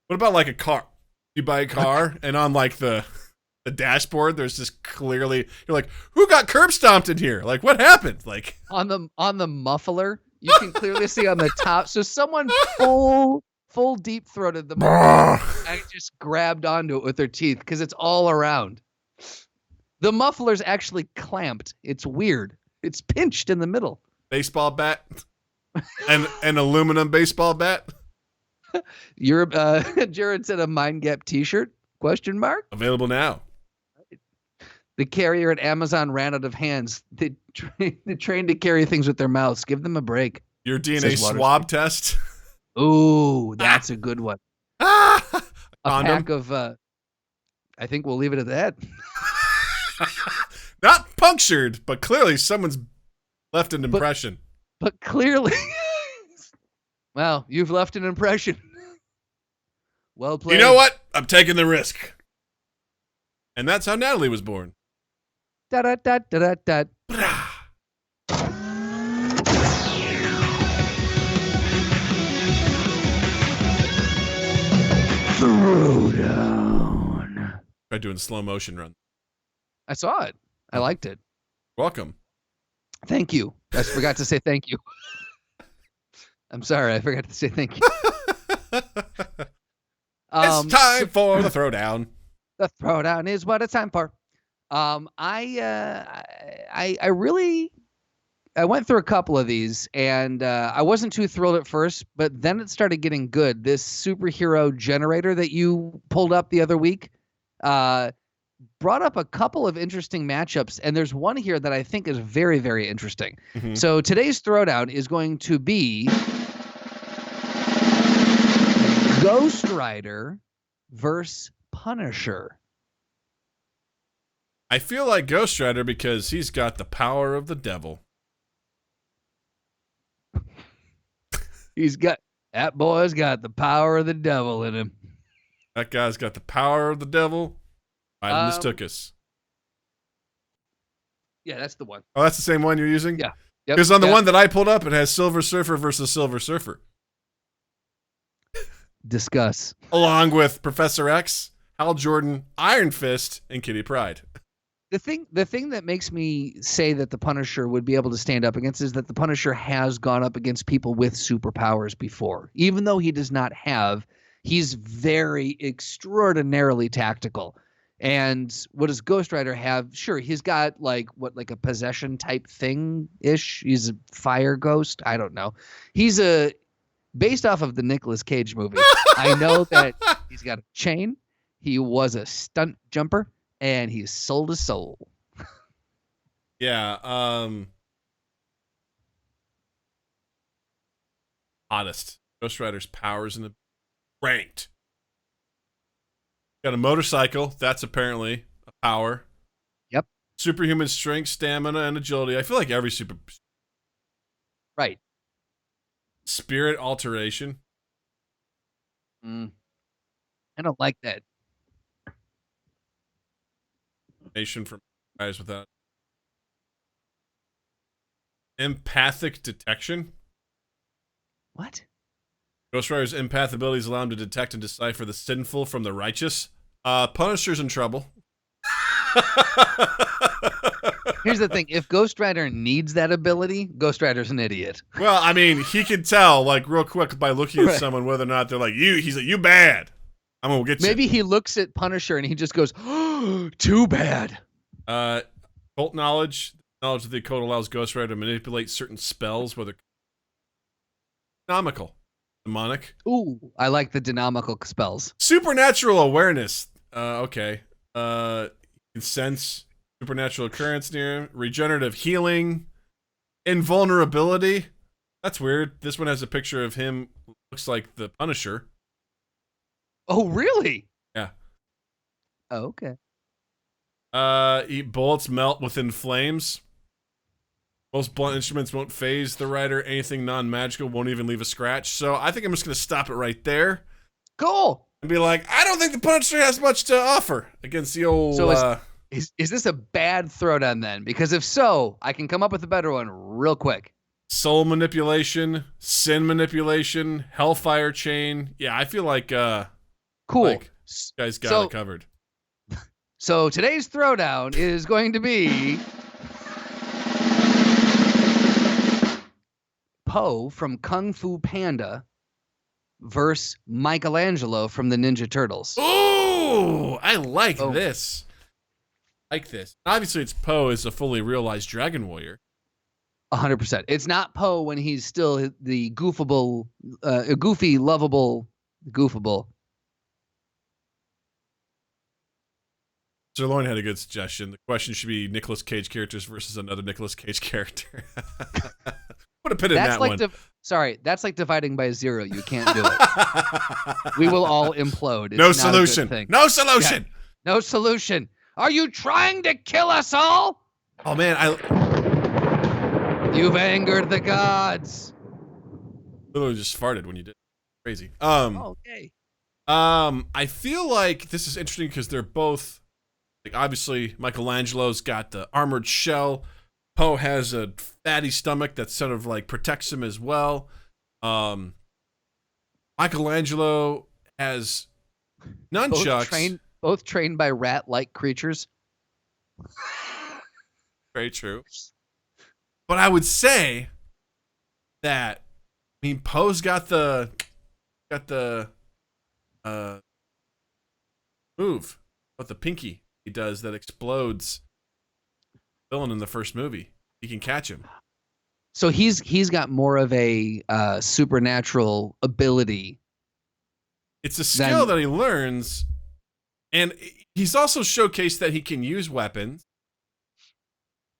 What about like a car? You buy a car and on like the dashboard, there's just clearly, you're like, who got curb stomped in here? Like, what happened? Like on the muffler, you can clearly see on the top. So someone full deep throated the muffler and just grabbed onto it with their teeth because it's all around. The muffler's actually clamped. It's weird. It's pinched in the middle. Baseball bat and an aluminum baseball bat. Jared said a Mind Gap t-shirt? Question mark? Available now. The carrier at Amazon ran out of hands. They trained to carry things with their mouths. Give them a break. Your DNA swab test. Ooh, that's a good one. A pack of, I think we'll leave it at that. Not punctured, but clearly someone's left an impression. But clearly, well, you've left an impression. Well played. You know what? I'm taking the risk. And that's how Natalie was born. Da-da-da-da-da-da. Throwdown. Tried doing slow motion run. I saw it. I liked it. Welcome. Thank you. I forgot to say thank you. I'm sorry. I forgot to say thank you. It's time for the throwdown. The throwdown is what it's time for. I went through a couple of these, and I wasn't too thrilled at first, but then it started getting good. This superhero generator that you pulled up the other week brought up a couple of interesting matchups, and there's one here that I think is very, very interesting. Mm-hmm. So today's throwdown is going to be Ghostrider versus Punisher. I feel like Ghostrider because he's got the power of the devil. That boy's got the power of the devil in him. That guy's got the power of the devil. I mistook us. Yeah, that's the one. Oh, that's the same one you're using? Yeah. Because on the one that I pulled up, it has Silver Surfer versus Silver Surfer. Discuss. Along with Professor X, Hal Jordan, Iron Fist, and Kitty Pryde. The thing that makes me say that the Punisher would be able to stand up against is that the Punisher has gone up against people with superpowers before. Even though he does not have, he's very extraordinarily tactical. And what does Ghostrider have? Sure, he's got like a possession type thing-ish. He's a fire ghost. I don't know. He's based off of the Nicolas Cage movie. I know that he's got a chain. He was a stunt jumper, and he sold his soul. Yeah. Hottest. Ghostrider's powers in the ranked. Got a motorcycle. That's apparently a power. Yep. Superhuman strength, stamina, and agility. I feel like every super. Right. Spirit alteration. I don't like that. Nation from guys with that. Empathic detection. What? Ghostrider's empath abilities allow him to detect and decipher the sinful from the righteous. Punisher's in trouble. Here's the thing. If Ghostrider needs that ability, Ghostrider's an idiot. Well, I mean, he can tell, like, real quick by looking at someone whether or not they're like, he's like, you bad. I'm going to get you. Maybe he looks at Punisher and he just goes, oh, too bad. Occult knowledge. Knowledge of the occult allows Ghostrider to manipulate certain spells, whether economical. Demonic. Ooh, I like the dynamical spells. Supernatural awareness. Okay. You can sense supernatural occurrence near him. Regenerative healing. Invulnerability. That's weird. This one has a picture of him. Looks like the Punisher. Oh, really? Yeah. Oh, okay. Bullets melt within flames. Most blunt instruments won't phase the rider. Anything non-magical won't even leave a scratch. So I think I'm just going to stop it right there. Cool. And be like, I don't think the Punisher has much to offer against the old... So is this a bad throwdown then? Because if so, I can come up with a better one real quick. Soul manipulation, sin manipulation, hellfire chain. Yeah, I feel like... cool. Like, this guy's got it covered. So today's throwdown is going to be... Po from Kung Fu Panda versus Michelangelo from the Ninja Turtles. Ooh, I like this. Obviously, it's Po as a fully realized dragon warrior. 100%. It's not Po when he's still the goofy, lovable. Sir Lauren had a good suggestion. The question should be Nicolas Cage characters versus another Nicolas Cage character. Put a pin in that one. That's like dividing by 0. You can't do it. We will all implode. It's no not solution. A good thing. No solution. Yeah, no solution. Are you trying to kill us all? Oh man, You've angered the gods. Literally just farted when you did. Crazy. Okay. I feel like this is interesting because they're both like obviously Michelangelo's got the armored shell. Po has a fatty stomach that sort of like protects him as well. Michelangelo has nunchucks. Both trained by rat-like creatures. Very true. But I would say that Poe's got the move with the pinky he does that explodes villain in the first movie. He can catch him. So he's got more of a supernatural ability. It's a skill that he learns, and he's also showcased that he can use weapons,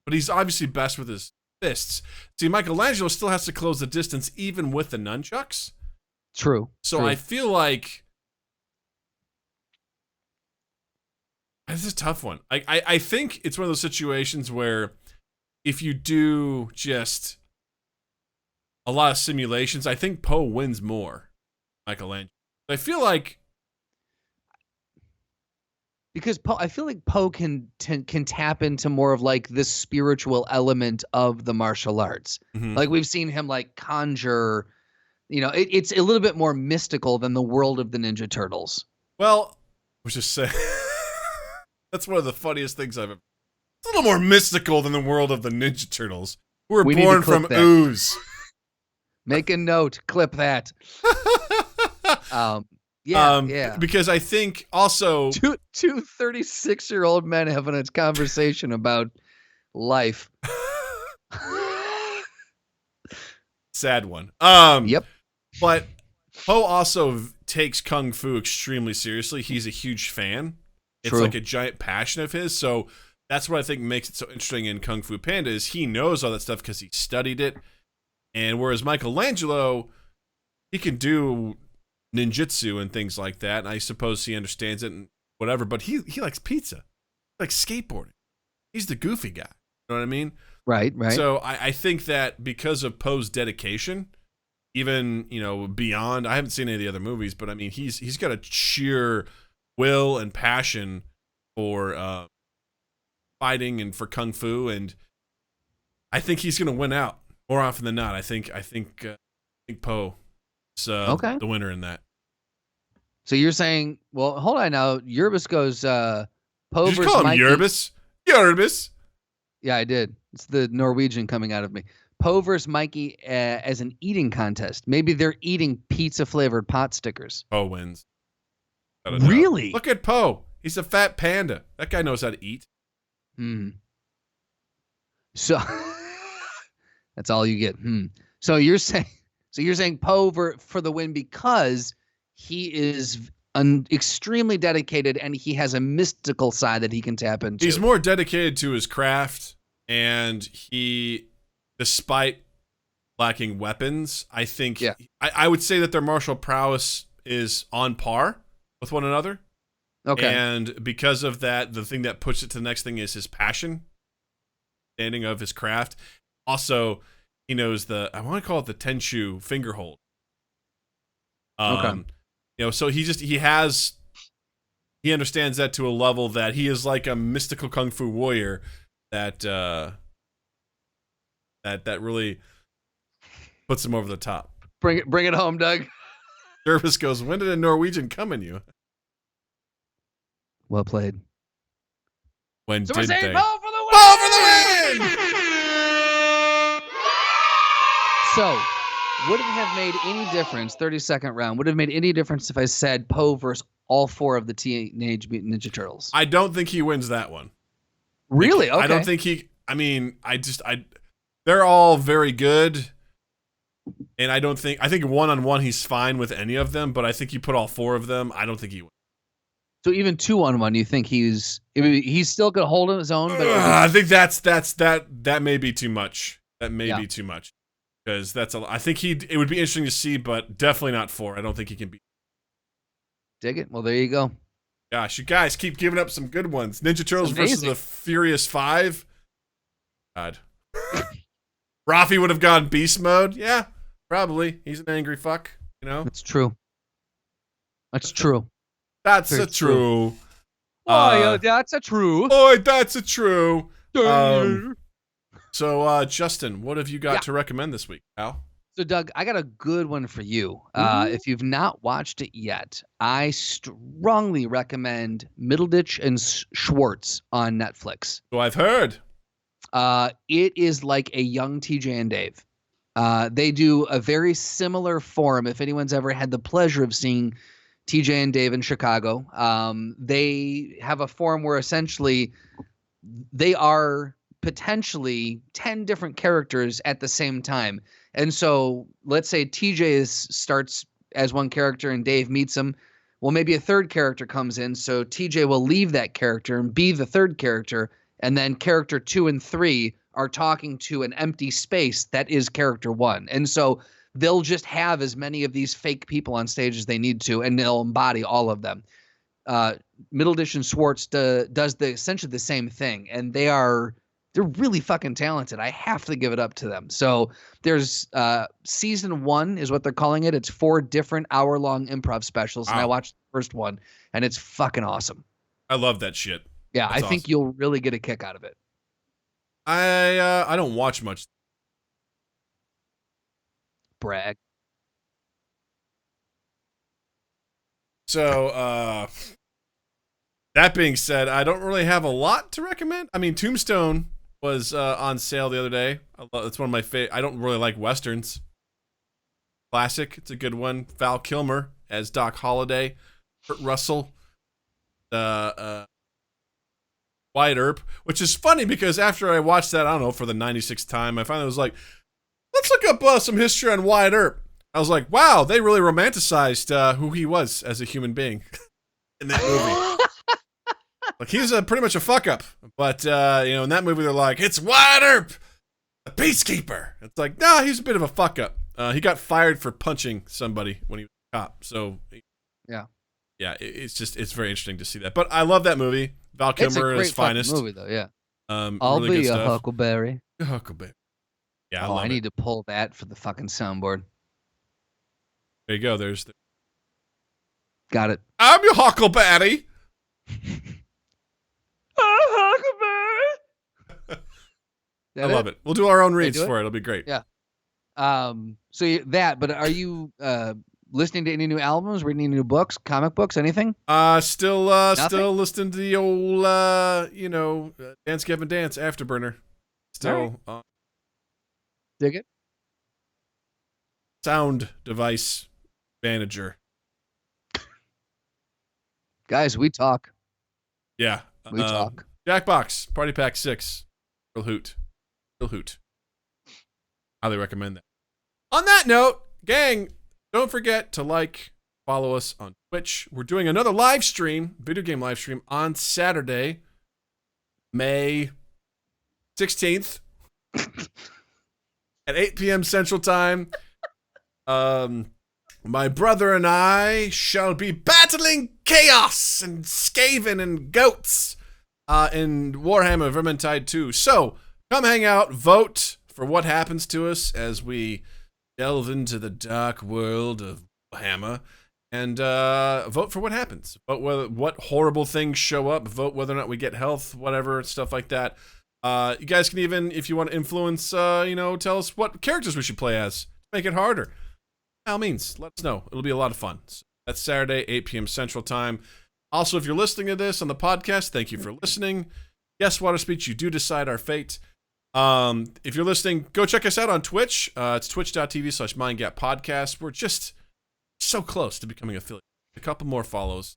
but he's obviously best with his fists. See, Michelangelo still has to close the distance even with the nunchucks. True. So true. I feel like this is a tough one. I think it's one of those situations where if you do just a lot of simulations, I think Po wins more. Michelangelo. I feel like because I feel like Po can tap into more of like this spiritual element of the martial arts. Mm-hmm. Like we've seen him like conjure it's a little bit more mystical than the world of the Ninja Turtles. Well, I was just saying, that's one of the funniest things I've ever. It's a little more mystical than the world of the Ninja Turtles, who were born from ooze. Make a note. Clip that. Yeah. Because I think also two 36-year-old men having a conversation about life. Sad one. Yep. But Poe also takes Kung Fu extremely seriously. He's a huge fan. It's like a giant passion of his. So that's what I think makes it so interesting in Kung Fu Panda is he knows all that stuff because he studied it. And whereas Michelangelo, he can do ninjutsu and things like that. And I suppose he understands it and whatever. But he likes pizza. He likes skateboarding. He's the goofy guy. You know what I mean? Right. So I think that because of Poe's dedication, even, beyond, I haven't seen any of the other movies, but I mean, he's got a sheer will and passion for fighting and for Kung Fu. And I think he's going to win out more often than not. I think Poe is the winner in that. So you're saying, well, hold on now. Yerbis goes, Poe versus Did you call him Mikey. Yerbis? Yerbis. Yeah, I did. It's the Norwegian coming out of me. Poe versus Mikey as an eating contest. Maybe they're eating pizza-flavored pot stickers. Poe wins. Really? Look at Poe. He's a fat panda. That guy knows how to eat. So that's all you get. So you're saying Poe for the win because he is extremely dedicated and he has a mystical side that he can tap into. He's more dedicated to his craft, and he, despite lacking weapons, I think I would say that their martial prowess is on par with one another. Okay. And because of that, the thing that puts it to the next thing is his passion, understanding of his craft. Also, he knows I want to call it the Tenchu finger hold. So he understands that to a level that he is like a mystical kung fu warrior that really puts him over the top. Bring it home, Doug. Jervis goes, when did a Norwegian come in you? Well played. When so did we're they? saying Poe for the win! Poe for the win! So, would it have made any difference, 32nd round, would it have made any difference if I said Poe versus all four of the Teenage Mutant Ninja Turtles? I don't think he wins that one. Really? Okay. I don't think they're all very good. And I think one-on-one he's fine with any of them, but I think you put all four of them, I don't think he wins. So even 2-on-1, you think he's still going to hold his own? But I think that may be too much. That may be too much. Because I think it would be interesting to see, but definitely not 4. I don't think he can beat. Dig it. Well, there you go. Gosh, you guys keep giving up some good ones. Ninja Turtles versus the Furious 5. God. Rafi would have gone beast mode. Yeah, probably. He's an angry fuck, That's true. That's true. That's a true. That's a true. Boy, that's a true. So, Justin, what have you got to recommend this week, Al? So, Doug, I got a good one for you. If you've not watched it yet, I strongly recommend Middleditch and Schwartz on Netflix. So I've heard. It is like a young TJ and Dave. They do a very similar form. If anyone's ever had the pleasure of seeing TJ and Dave in Chicago, they have a form where essentially they are potentially 10 different characters at the same time. And so let's say TJ starts as one character and Dave meets him. Well, maybe a third character comes in. So TJ will leave that character and be the third character. And then character 2 and 3 are talking to an empty space that is character 1. And so they'll just have as many of these fake people on stage as they need to, and they'll embody all of them. Middleditch and Schwartz does essentially the same thing, and they're really fucking talented. I have to give it up to them. So there's season 1 is what they're calling it. It's 4 different hour-long improv specials, and I watched the first one, and it's fucking awesome. I love that shit. Yeah, That's I think you'll really get a kick out of it. I don't watch much. Brag. So, that being said, I don't really have a lot to recommend. I mean, Tombstone was on sale the other day. It's one of my favorite. I don't really like Westerns. Classic. It's a good one. Val Kilmer as Doc Holliday. Kurt Russell. Wyatt Earp. Which is funny because after I watched that, I don't know, for the 96th time, I finally was like, let's look up some history on Wyatt Earp. I was like, wow, they really romanticized who he was as a human being in that movie. Like, he was pretty much a fuck up. But, in that movie, they're like, it's Wyatt Earp, the peacekeeper. It's like, nah, he's a bit of a fuck up. He got fired for punching somebody when he was a cop. So, yeah, it's very interesting to see that. But I love that movie. Val Kilmer is finest. Movie though, yeah. I'll really be a Huckleberry. Huckleberry. Yeah, I need to pull that for the fucking soundboard. There you go. There's Got it. I'm your Huckleberry. Huckleberry. I love it. We'll do our own reads for it. It'll be great. Yeah. But are you listening to any new albums, reading any new books, comic books, anything? Still listening to the old Dance Gavin Dance Afterburner. Still dig it. Sound device manager. Guys, we talk. Yeah. We talk. Jackbox Party Pack 6. Real hoot. Highly recommend that. On that note, gang, don't forget to follow us on Twitch. We're doing another live stream, video game live stream, on Saturday, May 16th at 8 p.m. Central Time. My brother and I shall be battling chaos and Skaven and goats in Warhammer Vermintide 2. So, come hang out, vote for what happens to us as we delve into the dark world of Warhammer, and vote for what happens. Vote what horrible things show up. Vote whether or not we get health, whatever, stuff like that. You guys can even, if you want to influence, tell us what characters we should play as. Make it harder. By all means, let us know. It'll be a lot of fun. So that's Saturday, 8 p.m. Central Time. Also, if you're listening to this on the podcast, thank you for listening. Yes, Water Speech, you do decide our fate. If you're listening, go check us out on Twitch. It's twitch.tv/mindgappodcast. We're just so close to becoming affiliate. A couple more follows.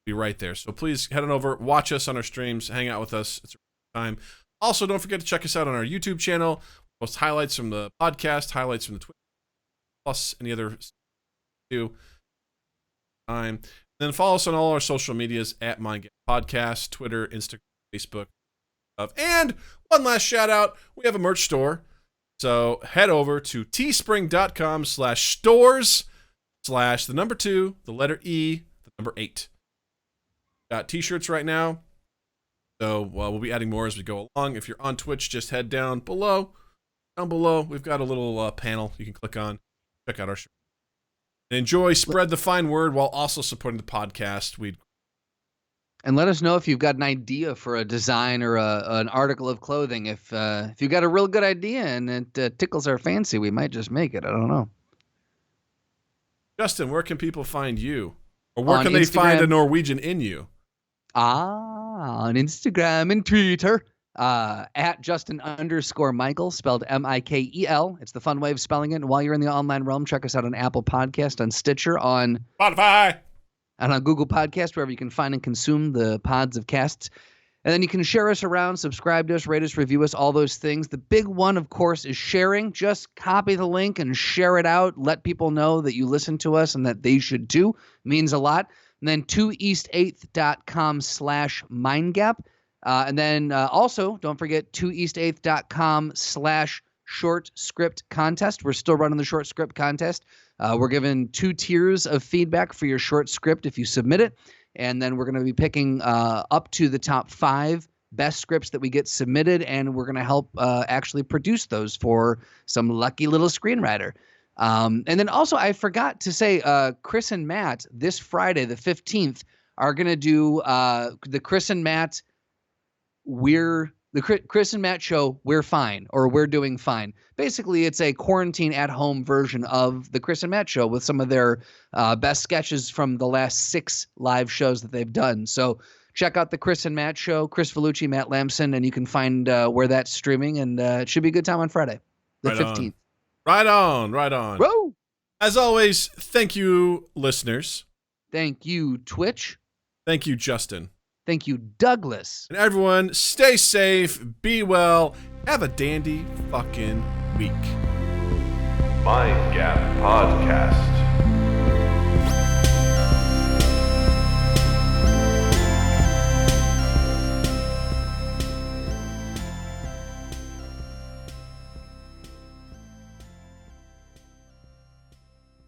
Be right there. So please head on over, watch us on our streams, hang out with us. It's a time. Also, don't forget to check us out on our YouTube channel. Post highlights from the podcast, highlights from the Twitch, plus any other do. Time. Then follow us on all our social medias at Mindgap Podcast, Twitter, Instagram, Facebook. And one last shout out, we have a merch store. So head over to teespring.com/stores/2, 8. Got t-shirts right now. So we'll be adding more as we go along. If you're on Twitch, just head down below. Down below, we've got a little panel you can click on. Check out our shirt. And enjoy, spread the fine word while also supporting the podcast. And let us know if you've got an idea for a design or an article of clothing. If you got a real good idea and it tickles our fancy, we might just make it. I don't know. Justin, where can people find you? Or where can they find a Norwegian in you? On Instagram and Twitter. At Justin_Michael, spelled Mikel. It's the fun way of spelling it. And while you're in the online realm, check us out on Apple Podcast, on Stitcher, on Spotify, and on Google Podcast, wherever you can find and consume the pods of casts. And then you can share us around, subscribe to us, rate us, review us, all those things. The big one, of course, is sharing. Just copy the link and share it out. Let people know that you listen to us and that they should too. It means a lot. And then 2east8th.com/mindgap. And then also, don't forget 2east8th.com/short script contest. We're still running the short script contest. We're giving 2 tiers of feedback for your short script if you submit it. And then we're going to be picking up to the top 5 best scripts that we get submitted. And we're going to help actually produce those for some lucky little screenwriter. And then also, I forgot to say, Chris and Matt, this Friday, the 15th, are going to do the Chris and Matt We're The Chris and Matt show, we're fine, or we're doing fine. Basically, it's a quarantine at home version of the Chris and Matt show with some of their best sketches from the last 6 live shows that they've done. So check out the Chris and Matt show, Chris Vellucci, Matt Lamson, and you can find where that's streaming. And it should be a good time on Friday, the 15th. Right on. Whoa! As always, thank you, listeners. Thank you, Twitch. Thank you, Justin. Thank you, Douglas. And everyone, stay safe, be well, have a dandy fucking week. Mind Gap Podcast.